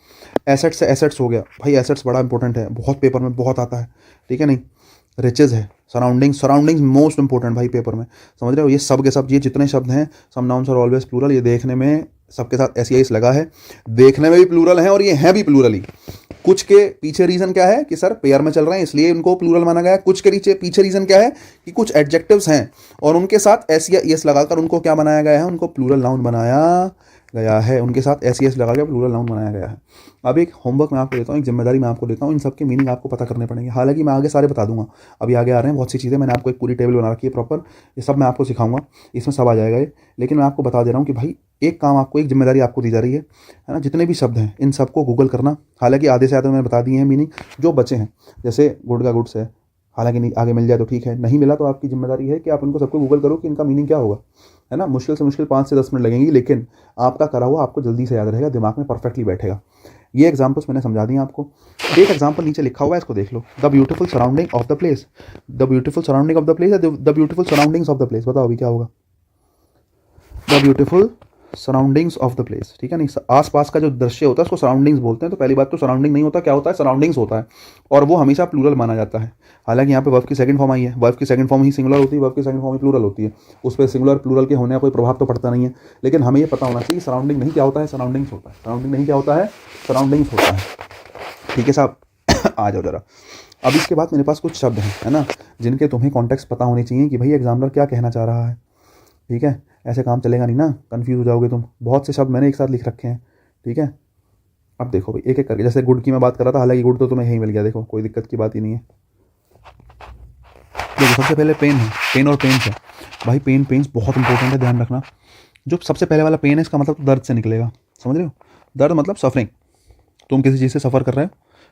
एसेट्स से एसेट्स हो गया, भाई एसेट्स बड़ा इंपॉर्टेंट है, बहुत पेपर में बहुत आता है, ठीक है नहीं। रिचेज है, सराउंडिंग्स, सराउंडिंग्स मोस्ट इंपॉर्टेंट भाई पेपर में, समझ रहे हो। ये सब के सब, ये जितने शब्द हैं, some nouns are always plural, ये देखने में सबके साथ SEIS लगा है, देखने में भी प्लूरल है और ये हैं भी प्लूरल ही। कुछ के पीछे रीजन क्या है कि सर पेयर में चल रहे हैं इसलिए इनको प्लूरल माना गया है। कुछ के पीछे रीजन क्या है कि कुछ एडजेक्टिव्स हैं और उनके साथ SEIS लगाकर उनको क्या बनाया गया है, उनको प्लूरल नाउन बनाया गया है, उनके साथ SEIS लगा के प्लूरल नाउन बनाया गया है। अब एक होमवर्क मैं आपको देता हूँ, एक जिम्मेदारी मैं आपको देता हूँ, इन सब के मीनिंग आपको पता करने पड़ेंगे। हालांकि मैं आगे सारे बता दूंगा, अभी आगे आ रहे हैं बहुत सी चीज़ें, मैंने आपको एक पूरी टेबल बना रखी है प्रॉपर, ये सब मैं आपको सिखाऊंगा, इसमें सब आ जाएगा ये। लेकिन मैं आपको बता दे रहा हूँ कि भाई एक काम आपको, एक जिम्मेदारी आपको दी जा रही है ना, जितने भी शब्द हैं इन सबको गूगल करना। हालांकि आधे से ज़्यादा मैंने बता दिए हैं मीनिंग, जो बचे हैं जैसे गुड का गुड्स है, हालांकि नहीं आगे मिल जाए तो ठीक है, नहीं मिला तो आपकी जिम्मेदारी है कि आप इनको सबको गूगल करो कि इनका मीनिंग क्या होगा, है ना। मुश्किल से मुश्किल 5 से 10 मिनट लगेंगी, लेकिन आपका करा हुआ आपको जल्दी से याद रहेगा, दिमाग में परफेक्टली बैठेगा। ये एग्जाम्पल्स मैंने समझा दिए आपको। एक एग्जाम्पल नीचे लिखा हुआ है, इसको देख लो, the beautiful surrounding of the place, the beautiful surrounding of the place, the beautiful surroundings of the place, बताओ अभी क्या होगा, the beautiful surroundings of the place, ठीक है नहीं। आसपास का जो दृश्य होता है उसको सराउंडिंग्स बोलते हैं। तो पहली बात तो सराउंडिंग नहीं होता, क्या होता है, सराउंडिंग्स होता है, और वो हमेशा प्लूरल माना जाता है। हालांकि यहाँ पे वर्ब की सेकंड फॉर्म आई है, वर्ब की सेकंड फॉर्म ही सिंगुलर होती है, वर्ब की सेकंड फॉर्म ही प्लूरल होती है, उस पर सिंगुलर प्लूरल के होने का कोई प्रभाव तो पड़ता नहीं है। लेकिन हमें ये पता होना चाहिए सराउंडिंग नहीं क्या होता है, सराउंडिंग्स होता है। सराउंडिंग नहीं क्या होता है, सराउंडिंग्स होता है, ठीक है साहब। आ जाओ जरा, अब इसके बाद मेरे पास कुछ शब्द हैं, है ना, जिनके तुम्हें कॉन्टेक्स्ट पता होने चाहिए कि भाई एग्जामिनर क्या कहना चाह रहा है, ठीक है। ऐसे काम चलेगा नहीं ना, कंफ्यूज हो जाओगे तुम। बहुत से शब्द मैंने एक साथ लिख रखे हैं, ठीक है। अब देखो भाई एक एक करके, जैसे गुड की मैं बात कर रहा था, हालांकि गुड तो तुम्हें यहीं मिल गया, देखो कोई दिक्कत की बात ही नहीं है। देखो सबसे पहले पेन है, पेन और पेन्स है भाई, पेन पेन्स बहुत इंपॉर्टेंट है, ध्यान रखना। जो सबसे पहले वाला पेन है, इसका मतलब दर्द से निकलेगा, समझ रहे हो, दर्द मतलब सफरिंग, तुम किसी चीज़ से सफ़र कर रहे हो,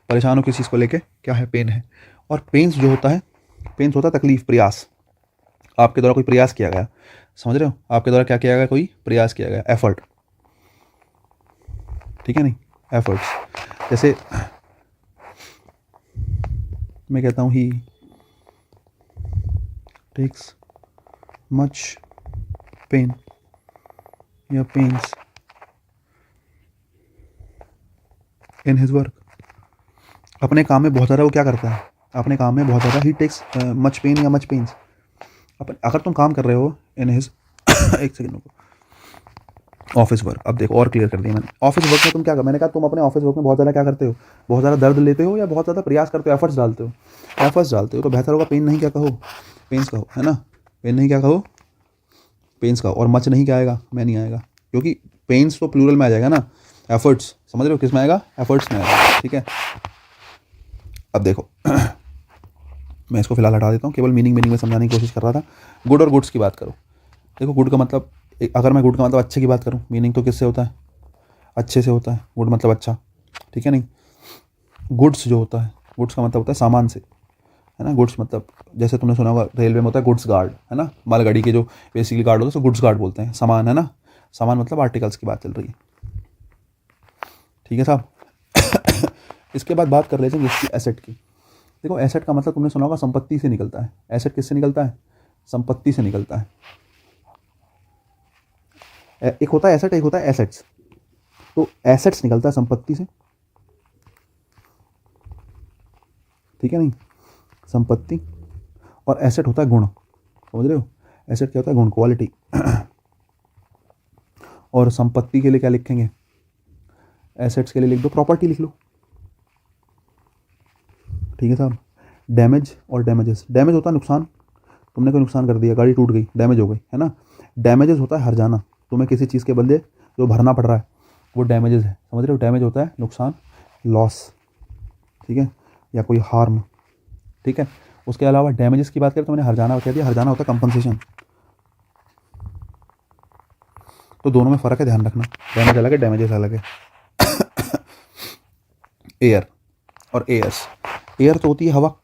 परेशान हो किसी चीज़ को लेके, क्या है, पेन है। और पेन्स जो होता है, पेन्स होता है तकलीफ, प्रयास, आपके द्वारा कोई प्रयास किया गया, समझ रहे हो, आपके द्वारा क्या किया गया, कोई प्रयास किया गया, एफर्ट, ठीक है नहीं, एफर्ट्स। जैसे मैं कहता हूँ ही टेक्स मच पेन या पेन्स इन हिज वर्क, अपने काम में बहुत ज़्यादा वो क्या करता है, अपने काम में बहुत ज़्यादा, ही टेक्स मच पेन या मच पेन्स। अगर तुम काम कर रहे हो इन हिज एक सेकंड रुको, ऑफिस वर्क, अब देखो और क्लियर कर दिया मैंने। ऑफिस वर्क में तुम क्या कर, मैंने कहा तुम अपने ऑफिस वर्क में बहुत ज़्यादा क्या करते हो, बहुत ज़्यादा दर्द लेते हो या बहुत ज़्यादा प्रयास करते हो, एफर्ट्स डालते हो, एफर्ट्स डालते हो, तो बेहतर होगा पेन नहीं क्या कहो, पेन्स कहो, है ना, पेन नहीं क्या कहो, पेन्स कहो। और मच नहीं क्या आएगा, मैं नहीं आएगा, क्योंकि पेन्स तो प्लूरल में आ जाएगा ना, एफर्ट्स, समझ रहे हो किस में आएगा, एफर्ट्स में आएगा, ठीक है। अब देखो मैं इसको फिलहाल हटा देता हूँ, केवल मीनिंग में समझाने की कोशिश कर रहा था। गुड और गुड्स की बात करो, देखो गुड का मतलब, अगर मैं गुड का मतलब अच्छे की बात करूँ, मीनिंग तो किससे होता है, अच्छे से होता है, गुड मतलब अच्छा, ठीक है नहीं। गुड्स जो होता है, गुड्स का मतलब होता है सामान से, है ना। गुड्स मतलब जैसे तुमने सुना होगा रेलवे में होता है गुड्स गार्ड, है ना, मालगाड़ी के जो बेसिकली गार्ड होते हैं उसको गुड्स गार्ड बोलते हैं। सामान, है ना, सामान मतलब आर्टिकल्स की बात चल रही है, ठीक है साहब। इसके बाद बात कर लेते हैं इसकी एसेट की। देखो एसेट का मतलब तुमने सुना होगा संपत्ति से निकलता है, एसेट किससे निकलता है, संपत्ति से निकलता है। एक होता है एसेट, एक होता है एसेट्स। तो एसेट्स निकलता है संपत्ति से, ठीक है नहीं, संपत्ति। और एसेट होता है गुण, समझ रहे हो, एसेट क्या होता है, गुण, क्वालिटी। और संपत्ति के लिए क्या लिखेंगे, एसेट्स के लिए लिख दो प्रॉपर्टी लिख लो, ठीक है साहब। डैमेज और डैमेजेस, डैमेज होता है नुकसान, तुमने कोई नुकसान कर दिया, गाड़ी टूट गई, डैमेज हो गई, है ना। डैमेजेस होता है हर जाना, तुम्हें किसी चीज़ के बदले जो भरना पड़ रहा है, वो डैमेजेस है, समझ रहे हो। डैमेज होता है नुकसान, लॉस, ठीक है, या कोई हार्म, ठीक है। उसके अलावा डैमेजेस की बात करें तो मैंने हर्जाना कह दिया, हर्जाना होता है कंपनसेशन। तो दोनों में फ़र्क है, ध्यान रखना, डैमेज अलग है, डैमेजेस अलग है। एयर और एयर्स, एयर तो होती है हवा,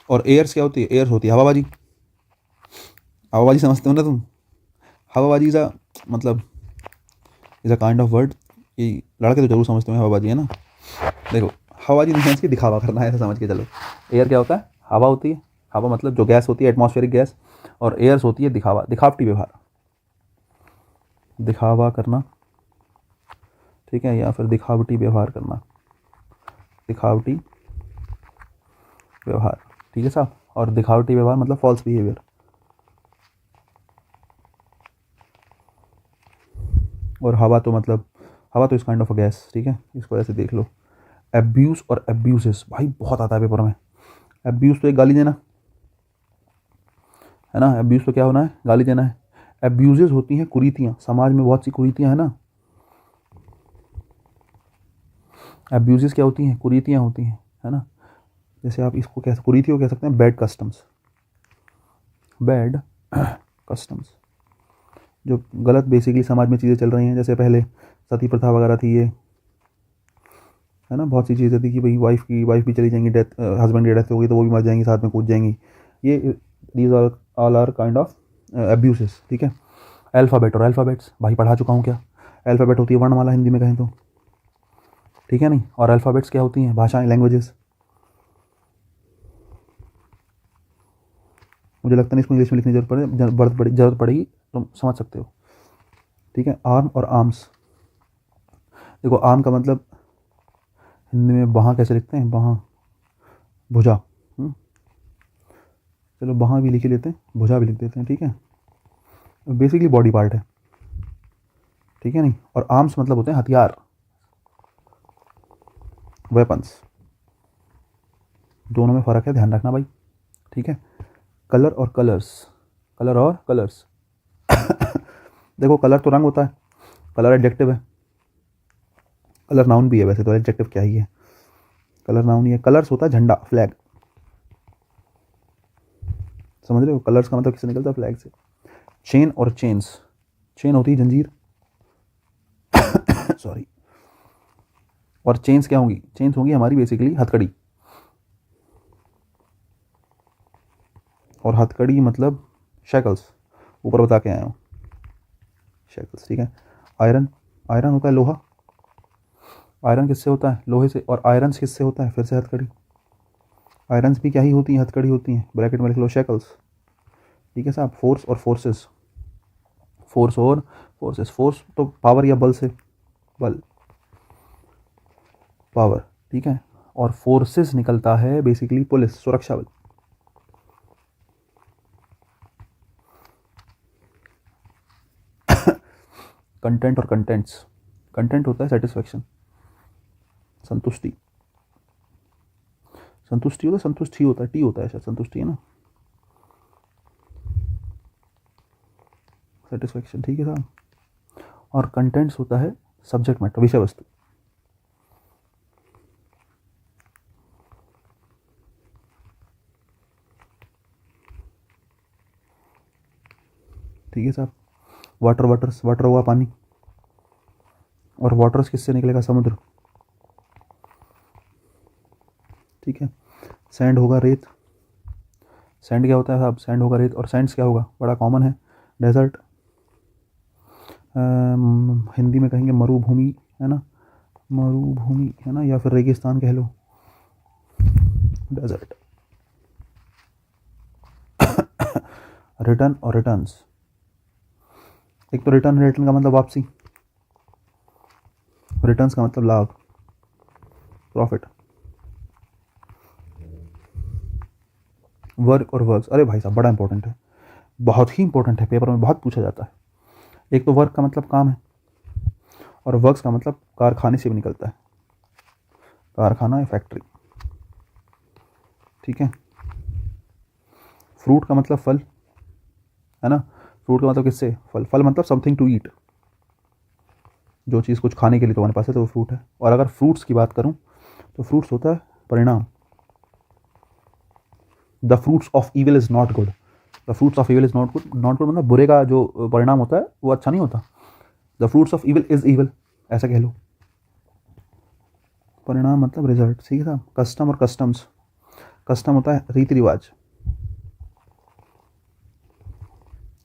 और एयर्स क्या होती है, एयर्स होती है हवाबाजी। हवाबाजी समझते हो ना तुम, हवाबाजी इज़ अ मतलब is a kind of word, ये लड़के तो जरूर समझते हो हवाबाजी, है ना। देखो हवाबाजी इन सेंस की दिखावा करना है, ऐसा समझ के चलो। एयर क्या होता है, हवा होती है, हवा मतलब जो गैस होती है, एटमॉस्फेरिक गैस। और एयर्स होती है दिखावा, दिखावटी व्यवहार, दिखावा करना, ठीक है, या फिर दिखावटी व्यवहार करना, दिखावटी व्यवहार, ठीक है साहब। और दिखावटी व्यवहार मतलब फॉल्स बिहेवियर। और हवा तो मतलब, हवा तो इस काइंड ऑफ अ गैस, ठीक है, इसको ऐसे देख लो। एब्यूज़ और एब्यूजेस, भाई बहुत आता है पेपर में। एब्यूज़ तो एक गाली देना है ना, एब्यूज़ तो क्या होना है, गाली देना है। एब्यूजेस होती हैं कुरीतियाँ, समाज में बहुत सी कुरीतियाँ हैं ना। एब्यूजेस क्या होती हैं, कुरीतियाँ होती हैं, है ना। जैसे आप इसको कह, कुरीति को कह सकते हैं बैड कस्टम्स, बैड कस्टम्स, जो गलत बेसिकली समाज में चीज़ें चल रही हैं। जैसे पहले सती प्रथा वगैरह थी, ये है ना, बहुत सी चीज़ें थी कि भाई वाइफ भी चली जाएंगी, डेथ, हस्बैंड की डेथ हो गई तो वो भी मर जाएंगी, साथ में कूद जाएंगी। ये these all are kind of abuses, ठीक है। अल्फ़ाबेट और अल्फ़ाबेट्स, भाई पढ़ा चुका हूँ क्या। अल्फ़ाबेट होती है वर्णमाला हिंदी में कहें तो, ठीक है नहीं। और अल्फ़ाबेट्स क्या होती हैं, भाषाएं, लैंग्वेजेस। मुझे लगता नहीं इसको इंग्लिश में लिखने की जरूरत पड़ेगी, तुम समझ सकते हो, ठीक है। आर्म और आर्म्स, देखो आर्म का मतलब हिंदी में बाहाँ कैसे लिखते हैं, बाहाँ, भुजा, चलो बाहाँ भी लिख लेते हैं, भुजा भी लिख देते हैं, ठीक है। बेसिकली बॉडी पार्ट है, ठीक है नहीं। और आर्म्स मतलब होते हैं हथियार, वेपन्स। दोनों में फ़र्क है, ध्यान रखना भाई, ठीक है। कलर और कलर्स, कलर और कलर्स देखो कलर तो रंग होता है, कलर एडजेक्टिव है, कलर नाउन भी है, वैसे तो एडजेक्टिव क्या ही है, कलर नाउन ही है। कलर्स होता है झंडा, फ्लैग, समझ रहे हो, कलर्स का मतलब किससे निकलता है, फ्लैग से। चेन और चेन्स, चेन होती है जंजीर सॉरी। और चेन्स क्या होंगी, चेन्स होंगी हमारी बेसिकली हथकड़ी। और हथकड़ी मतलब शैकल्स, ऊपर बता के आया हूँ, शैकल्स, ठीक है। आयरन, आयरन होता है लोहा, आयरन किससे होता है, लोहे से। और आयरन्स किससे होता है, फिर से हथकड़ी। आयरन्स भी क्या ही होती हैं, हथकड़ी होती हैं, ब्रैकेट में लिख लो शैकल्स, ठीक है साहब। फोर्स और फोर्सेस, फोर्स और फोर्सेस, फोर्स तो पावर या बल से, बल, पावर, ठीक है। और फोर्सेस निकलता है बेसिकली पुलिस, सुरक्षा बल। कंटेंट और कंटेंट्स, कंटेंट होता है सेटिस्फेक्शन, संतुष्टि, संतुष्टि होता है, संतुष्टि होता है, टी होता है शायद, संतुष्टि है ना, सेटिस्फेक्शन, ठीक है साहब। और कंटेंट्स होता है सब्जेक्ट मैटर, विषय वस्तु। ठीक है साहब। वाटर, वाटर्स, वाटर हुआ पानी, और वाटर्स किससे निकलेगा, समुद्र, ठीक है। सैंड होगा रेत, सैंड क्या होता है साहब, सैंड होगा रेत। और सैंड्स क्या होगा, बड़ा कॉमन है, डेजर्ट, हिंदी में कहेंगे मरुभूमि, है ना, मरुभूमि, है ना, या फिर रेगिस्तान कह लो, डेजर्ट। रिटर्न और रिटर्न्स। एक तो रिटर्न, रिटर्न का मतलब वापसी, रिटर्न्स का मतलब लाभ, प्रॉफिट। वर्क और वर्क्स, अरे भाई साहब बड़ा इंपॉर्टेंट है, बहुत ही इंपॉर्टेंट है, पेपर में बहुत पूछा जाता है। एक तो वर्क का मतलब काम है, और वर्क्स का मतलब कारखाने से भी निकलता है, कारखाना या फैक्ट्री, ठीक है। फ्रूट का मतलब फल, है ना, फ्रूट का मतलब किससे, फल, फल मतलब समथिंग टू ईट, जो चीज़ कुछ खाने के लिए तुम्हारे पास है तो वो फ्रूट है। और अगर फ्रूट्स की बात करूं तो फ्रूट्स होता है परिणाम। The fruits of evil is not good, the fruits of evil is not good, not good मतलब बुरे का जो परिणाम होता है वो अच्छा नहीं होता। The fruits of evil is evil, ऐसा कह लो। परिणाम मतलब रिजल्ट, ठीक है साहब। कस्टम और कस्टम्स, कस्टम होता है रीति रिवाज,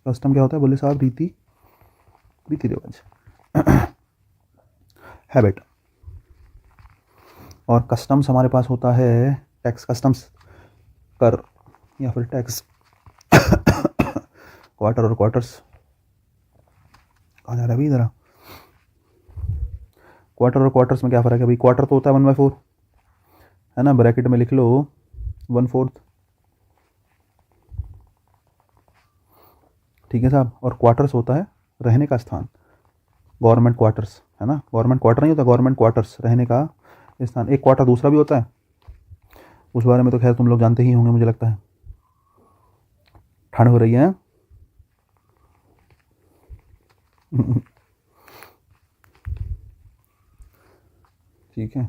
कस्टम क्या होता है बोले साहब, रीति, रीति रिवाज। हैबिट। और कस्टम्स हमारे पास होता है टैक्स, कस्टम्स कर या फिर टैक्स। क्वार्टर और क्वार्टर्स, कहाँ जा रहा है अभी ज़रा, क्वार्टर और क्वार्टर्स में क्या फ़र्क है भाई, क्वार्टर तो होता है 1/4, है ना, ब्रैकेट में लिख लो 1/4, ठीक है साहब। और क्वार्टर्स होता है रहने का स्थान, गवर्नमेंट क्वार्टर्स, है ना, गवर्नमेंट क्वार्टर नहीं होता, गवर्नमेंट क्वार्टर्स, रहने का स्थान। एक क्वार्टर दूसरा भी होता है, उस बारे में तो खैर तुम लोग जानते ही होंगे मुझे लगता है। ठंड हो रही है। ठीक है,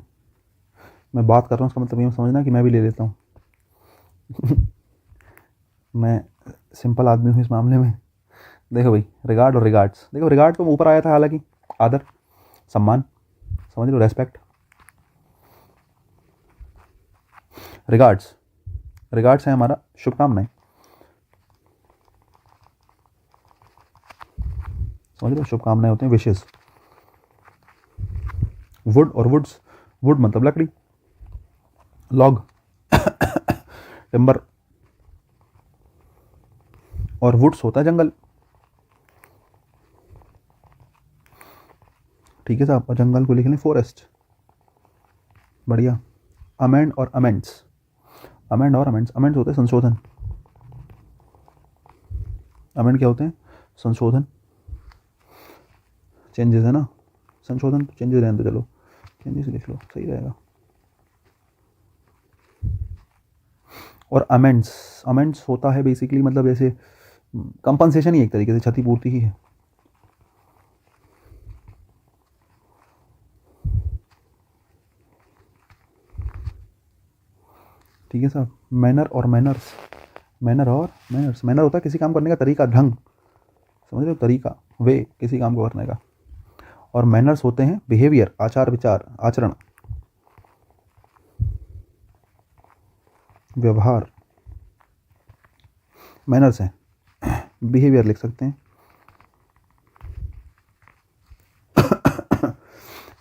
मैं बात कर रहा हूँ उसका मतलब ये समझना कि मैं भी ले लेता हूँ। मैं सिंपल आदमी हूँ इस मामले में। देखो भाई, रिगार्ड और रिगार्ड्स, देखो रिगार्ड तो ऊपर आया था, हालांकि आदर, सम्मान, समझ लो, रेस्पेक्ट। रिगार्ड्स, रिगार्ड्स है हमारा शुभकामनाएं, समझ लो, शुभकामनाएं होते हैं, विशेष। वुड और वुड्स, वुड मतलब लकड़ी, लॉग, टिम्बर, और वुड्स होता है जंगल, ठीक है साहब। और जंगल को लिख लें फॉरेस्ट, बढ़िया। अमेंड और अमेंड्स, अमेंड और अमेंड्स, अमेंड्स होते हैं संशोधन, अमेंड क्या होते हैं, संशोधन, चेंजेस है ना, संशोधन तो चेंजेस रहने दो, चलो चेंजेस लिख लो, सही रहेगा। और अमेंड्स, अमेंड्स होता है बेसिकली मतलब जैसे कंपनसेशन ही, एक तरीके से क्षतिपूर्ति ही है, ठीक है साहब। मैनर और मैनर्स, मैनर और मैनर्स, मैनर होता है किसी काम करने का तरीका, ढंग, समझ लो, तरीका, वे किसी काम को करने का। और मैनर्स होते हैं बिहेवियर, आचार विचार, आचरण, व्यवहार, मैनर्स हैं, बिहेवियर लिख सकते हैं।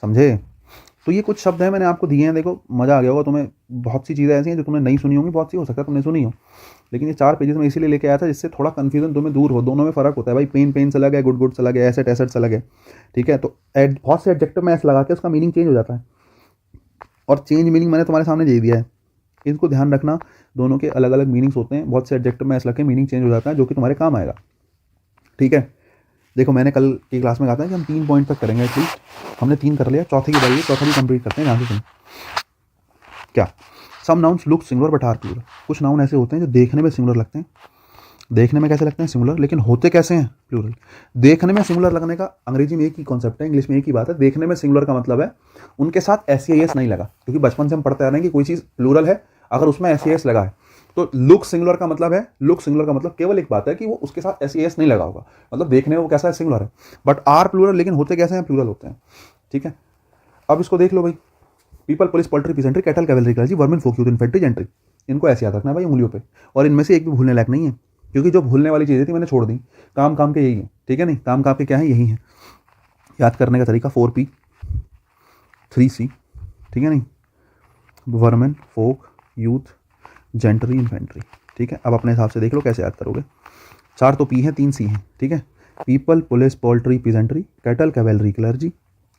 समझे। तो ये कुछ शब्द हैं मैंने आपको दिए हैं, देखो मज़ा आ गया होगा तुम्हें। बहुत सी चीज़ें ऐसी हैं जो तुमने नहीं सुनी होंगी, बहुत सी हो सकता है तुमने सुनी हो, लेकिन ये 4 पेजेस में इसीलिए लेके आया था जिससे थोड़ा कन्फ्यूजन तुम्हें दूर हो। दोनों में फ़र्क होता है भाई, पेन पेन से अलग है, गुड गुड से अलग है, एसेट एसेट से अलग है, ठीक है। तो बहुत से एडजेक्टिव में ऐसा लगा के उसका मीनिंग चेंज हो जाता है, और चेंज मीनिंग मैंने तुम्हारे सामने दे दिया है, इसको ध्यान रखना। दोनों के अलग अलग मीनिंग्स होते हैं, बहुत से एडजेक्टिव में ऐसा लगे मीनिंग चेंज हो जाता है, जो कि तुम्हारे काम आएगा, ठीक है। देखो मैंने कल की क्लास में कहा था कि हम 3 पॉइंट तक करेंगे एटलीस्ट, हमने 3 कर लिया, चौथे की बारी, चौथा भी कंप्लीट करते हैं। यहाँ से सुन क्या, some nouns look singular but are plural, कुछ नाउन ऐसे होते हैं जो देखने में सिंगुलर लगते हैं, देखने में कैसे लगते हैं सिंगुलर, लेकिन होते कैसे हैं प्लूरल। देखने में सिंगुलर लगने का अंग्रेजी में एक ही कॉन्सेप्ट है, इंग्लिश में एक ही बात है। देखने में सिंगुलर का मतलब है उनके साथ एस नहीं लगा, क्योंकि बचपन से हम पढ़ते आ रहे हैं कि कोई चीज़ प्लूरल है अगर उसमें एस लगा है। तो लुक सिंगुलर का मतलब है, लुक सिंगुलर का मतलब केवल एक बात है कि वो उसके साथ एस नहीं लगा होगा, मतलब देखने में वो कैसा है, सिंगुलर है। बट आर प्लूरल, लेकिन होते कैसे हैं, प्लूरल होते हैं, ठीक है। अब इसको देख लो भाई, people, police, poultry, peasantry, cattle, cavalry, clergy, vermin, folk, youth, infantry, gentry, इनको ऐसे याद रखना है भाई उंगलियों पे। और इनमें से एक भी भूलने लायक नहीं है, क्योंकि जो भूलने वाली चीज़ें थी मैंने छोड़ दी, काम काम के यही है, ठीक है। नहीं, काम काम के क्या है, यही है। याद करने का तरीका 4P 3C, ठीक है। नहीं, vermin, folk, youth, gentry, infantry, ठीक है। अब अपने हिसाब से देख लो कैसे याद करोगे। 4 तो पी हैं, 3 सी हैं, ठीक है। People, police, poultry, peasantry, cattle, cavalry, clergy,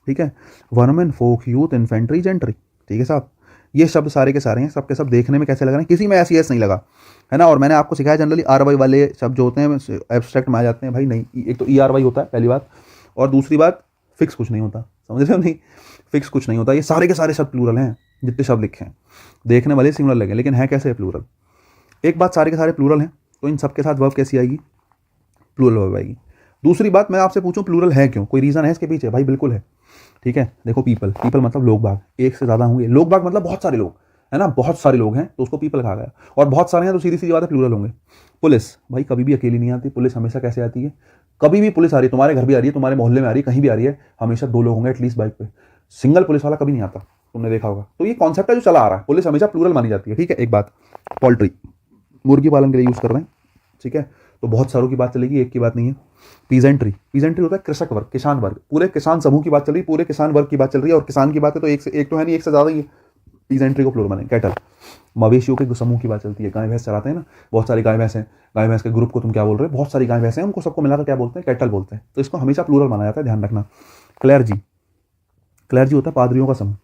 ठीक है। वर्मेन, फोक, यूथ, इन्फेंट्री, जेंट्री, ठीक है साहब। ये शब्द सारे के सारे हैं, सब के सब देखने में कैसे लग रहे हैं, किसी में ऐसी एस नहीं लगा, है ना। और मैंने आपको सिखाया जनरली आर वाई वाले शब्द जो होते हैं एब्स्ट्रैक्ट में आ जाते हैं भाई, नहीं, एक तो ई आर वाई होता है पहली बात, और दूसरी बात फिक्स कुछ नहीं होता, समझ रहे हो, नहीं फिक्स कुछ नहीं होता। ये सारे के सारे शब्द प्लूरल हैं, जितने शब्द लिखे हैं, देखने वाले सिंगुलर लगे लेकिन है कैसे प्लूरल। एक बात, सारे के सारे प्लूरल हैं तो इन सब के साथ वर्ब कैसी आएगी, प्लूरल वर्ब आएगी। दूसरी बात, मैं आपसे पूछूं प्लूरल है क्यों, कोई रीज़न है इसके पीछे, भाई बिल्कुल है, ठीक है। देखो पीपल, पीपल मतलब लोग बाग, एक से ज़्यादा होंगे, लोग बाग मतलब बहुत सारे लोग, है ना, बहुत सारे लोग हैं तो उसको पीपल कहा गया, और बहुत सारे हैं तो सीधी सीधी बात है प्लूरल होंगे। पुलिस, भाई कभी भी अकेली नहीं आती, पुलिस हमेशा कैसे आती है, कभी भी पुलिस आ रही है, तुम्हारे घर भी आ रही है, तुम्हारे मोहल्ले में आ रही है, कहीं भी आ रही है, हमेशा 2 लोग होंगे एटलीस्ट बाइक पे, सिंगल पुलिस वाला कभी नहीं आता, तुमने देखा होगा। तो ये कॉन्सेप्ट है जो चला आ रहा है, पुलिस हमेशा प्लूरल मानी जाती है, ठीक है। एक बात, पोल्ट्री, मुर्गी पालन के लिए यूज़ कर रहे हैं, ठीक है, तो बहुत सारों की बात चलेगी, एक की बात नहीं है। पीजेंट्री, पीजेंट्री होता है कृषक वर्ग, किसान वर्ग, पूरे किसान समूह की बात चल रही है, पूरे किसान वर्ग की बात चल रही है, और किसान की बात है तो एक तो है नहीं, एक से ज़्यादा ही है, पीजेंट्री को प्लूरल माने। कैटल, मवेशियों के समूह की बात चलती है, गाय भैंस चराते हैं ना, बहुत सारी गाय भैंस हैं, गाय भैंस के ग्रुप को तुम क्या बोल रहे हो, बहुत सारी गाय भैंस हैं, उनको सबको मिलाकर क्या बोलते हैं, कैटल बोलते हैं, तो इसको हमेशा प्लूरल माना जाता है, ध्यान रखना। क्लर्जी, क्लर्जी होता है पादरियों का समूह।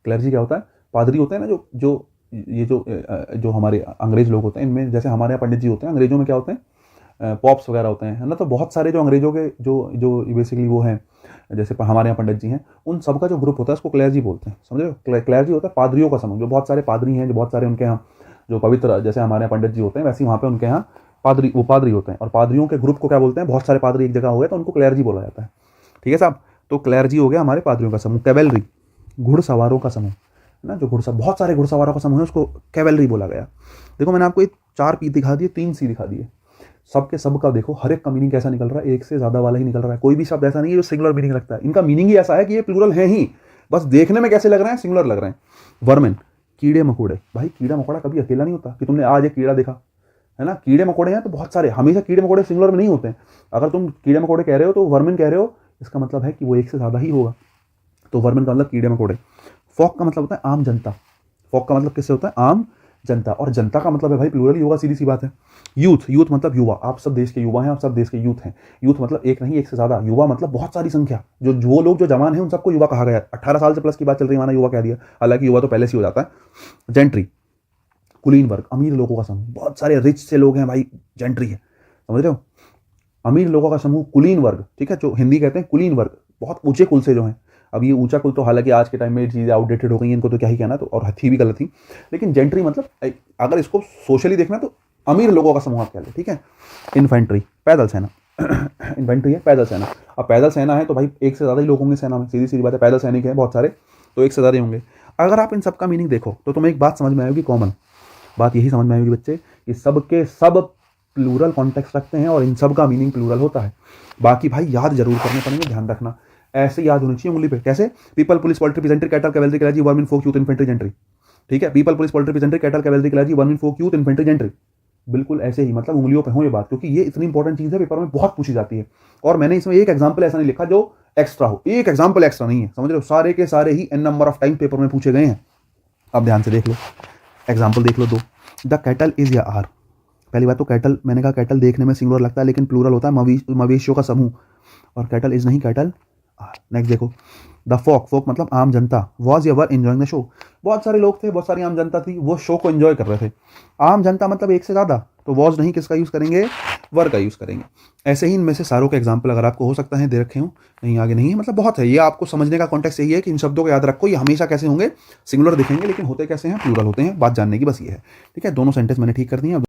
क्लर्जी क्या होता है, पादरी होते हैं ना, जो जो ये जो हमारे अंग्रेज लोग होते हैं, इनमें जैसे हमारे यहाँ पंडित जी होते हैं, अंग्रेजों में क्या होते हैं, पॉप्स वगैरह होते हैं, है ना। तो बहुत सारे जो अंग्रेजों के जो जो बेसिकली वो हैं, जैसे हमारे यहाँ पंडित जी हैं, उन सब का जो ग्रुप होता है उसको क्लर्जी बोलते हैं, समझ रहे हो। क्लर्जी होता है पादरियों का समूह, जो बहुत सारे पादरी हैं, जो बहुत सारे उनके यहाँ जो पवित्र, जैसे हमारे यहाँ पंडित जी होते हैं, वैसे वहाँ पे उनके यहाँ पादरी होते हैं, और पादरियों के ग्रुप को क्या बोलते हैं, बहुत सारे पादरी एक जगह हो गए तो उनको क्लर्जी बोला जाता है, ठीक है साहब। तो क्लर्जी हो गया हमारे पादरियों का समूह। कैवेलरी, घुड़सवारों का समूह, है ना, जो बहुत सारे घुड़सवारों का समूह है उसको कैवेलरी बोला गया। देखो मैंने आपको 4 पी दिखा दिए, 3 सी दिखा दिए, सबके सब का देखो हर एक का मीनिंग कैसा निकल रहा है, एक से ज़्यादा वाला ही निकल रहा है, कोई भी शब्द ऐसा नहीं है जो सिंगुलर मीनिंग लगता है, इनका मीनिंग ही ऐसा है कि ये प्लूरल है ही, बस देखने में कैसे लग रहे हैं, सिंगुलर लग रहे हैं। वर्मेन, कीड़े मकोड़े, भाई कीड़ा मकोड़ा कभी अकेला नहीं होता कि तुमने आज एक कीड़ा देखा, है ना, कीड़े मकोड़े हैं तो बहुत सारे, हमेशा कीड़े मकोड़े सिंगुलर में नहीं होते हैं। अगर तुम कीड़े मकोड़े कह रहे हो तो वर्मेन कह रहे हो, इसका मतलब है कि वो एक से ज़्यादा ही होगा, तो वर्मेन का मतलब कीड़े मकोड़े। फॉक का मतलब होता है आम जनता, फॉक का मतलब किससे होता है, आम जनता, और जनता का मतलब है भाई प्लूरल ही होगा, सीधी सी बात है। यूथ, यूथ मतलब युवा, आप सब देश के युवा हैं, आप सब देश के यूथ हैं। यूथ मतलब एक नहीं, एक से ज़्यादा, युवा मतलब बहुत सारी संख्या, जो वो लोग जो जवान हैं उन सबको युवा कहा गया। 18 साल से प्लस की बात चल रही है, माना युवा कह दिया, हालांकि युवा तो पहले से हो जाता है। जेंट्री, कुलीन वर्ग, अमीर लोगों का समूह, बहुत सारे रिच से लोग हैं भाई, जेंट्री है, समझ रहे हो। अमीर लोगों का समूह कुलीन वर्ग, ठीक है, जो हिंदी कहते हैं कुलीन वर्ग, बहुत ऊंचे कुल से जो हैं। अब ये ऊंचा कुल तो हालांकि आज के टाइम में चीज़ें आउटडेटेड हो गई हैं, इनको तो क्या ही कहना, तो और थी भी गलत थी, लेकिन जेंट्री मतलब अगर इसको सोशली देखना तो अमीर लोगों का समूह आप कह लें, ठीक है। इन्फेंट्री, पैदल सेना, इन्फेंट्री है पैदल सेना। अब पैदल सेना है तो भाई एक से ज़्यादा ही लोग होंगे सेना में, सीधी सीधी बात है, पैदल सैनिक हैं बहुत सारे तो एक से ज़्यादा ही होंगे। अगर आप इन सब का मीनिंग देखो तो तुम्हें एक बात समझ में आएगी, कॉमन बात यही समझ में आएगी बच्चे, कि सबके सब प्लूरल कॉन्टेक्स्ट रखते हैं और इन सब का मीनिंग प्लूरल होता है। बाकी भाई याद जरूर करने पड़ेंगे, ध्यान रखना, ऐसे याद होनी चाहिए उंगली पे। कैसे, people, police, poultry, peasantry, cattle, cavalry, clergy, vermin, folk, youth, infantry, gentry, ठीक है। People, police, poultry, peasantry, cattle, cavalry, clergy, vermin, folk, youth, infantry, gentry, बिल्कुल ऐसे ही, मतलब उंगलियों पे हो ये बात, क्योंकि ये इतनी इंपॉर्टेंट चीज़ है, पेपर में बहुत पूछी जाती है। और मैंने इसमें एक एग्जाम्पल ऐसा नहीं लिखा जो एक्स्ट्रा हो, एक एग्जाम्पल एक्स्ट्रा नहीं है, समझ रहे हो, सारे के सारे ही n number of time paper में पूछे गए हैं। अब ध्यान से देख लो, एग्जाम्पल देख लो 2। द कैटल इज या आर, पहली बात तो कैटल, मैंने कहा कैटल देखने में सिंगुलर लगता है लेकिन प्लूरल होता है, मवेशियों का समूह, और कैटल इज नहीं, कैटल आर। नेक्स्ट देखो, द फॉक, फोक मतलब आम जनता, was ever enjoying the show, बहुत सारे लोग थे, बहुत सारी आम जनता थी, वो शो को एंजॉय कर रहे थे। आम जनता मतलब एक से ज़्यादा, तो वॉज नहीं, किसका यूज़ करेंगे, वर का यूज़ करेंगे। ऐसे ही इनमें से सारों के एग्जाम्पल अगर आपको हो सकता है दे रखे हों, नहीं आगे नहीं है, मतलब बहुत है। ये आपको समझने का कॉन्टेक्स्ट यही है कि इन शब्दों को याद रखो, ये हमेशा कैसे होंगे, सिंगुलर दिखेंगे लेकिन होते कैसे हैं, प्लूरल होते हैं, बात जानने की बस ये है, ठीक है। दोनों सेंटेंस मैंने ठीक कर दिए।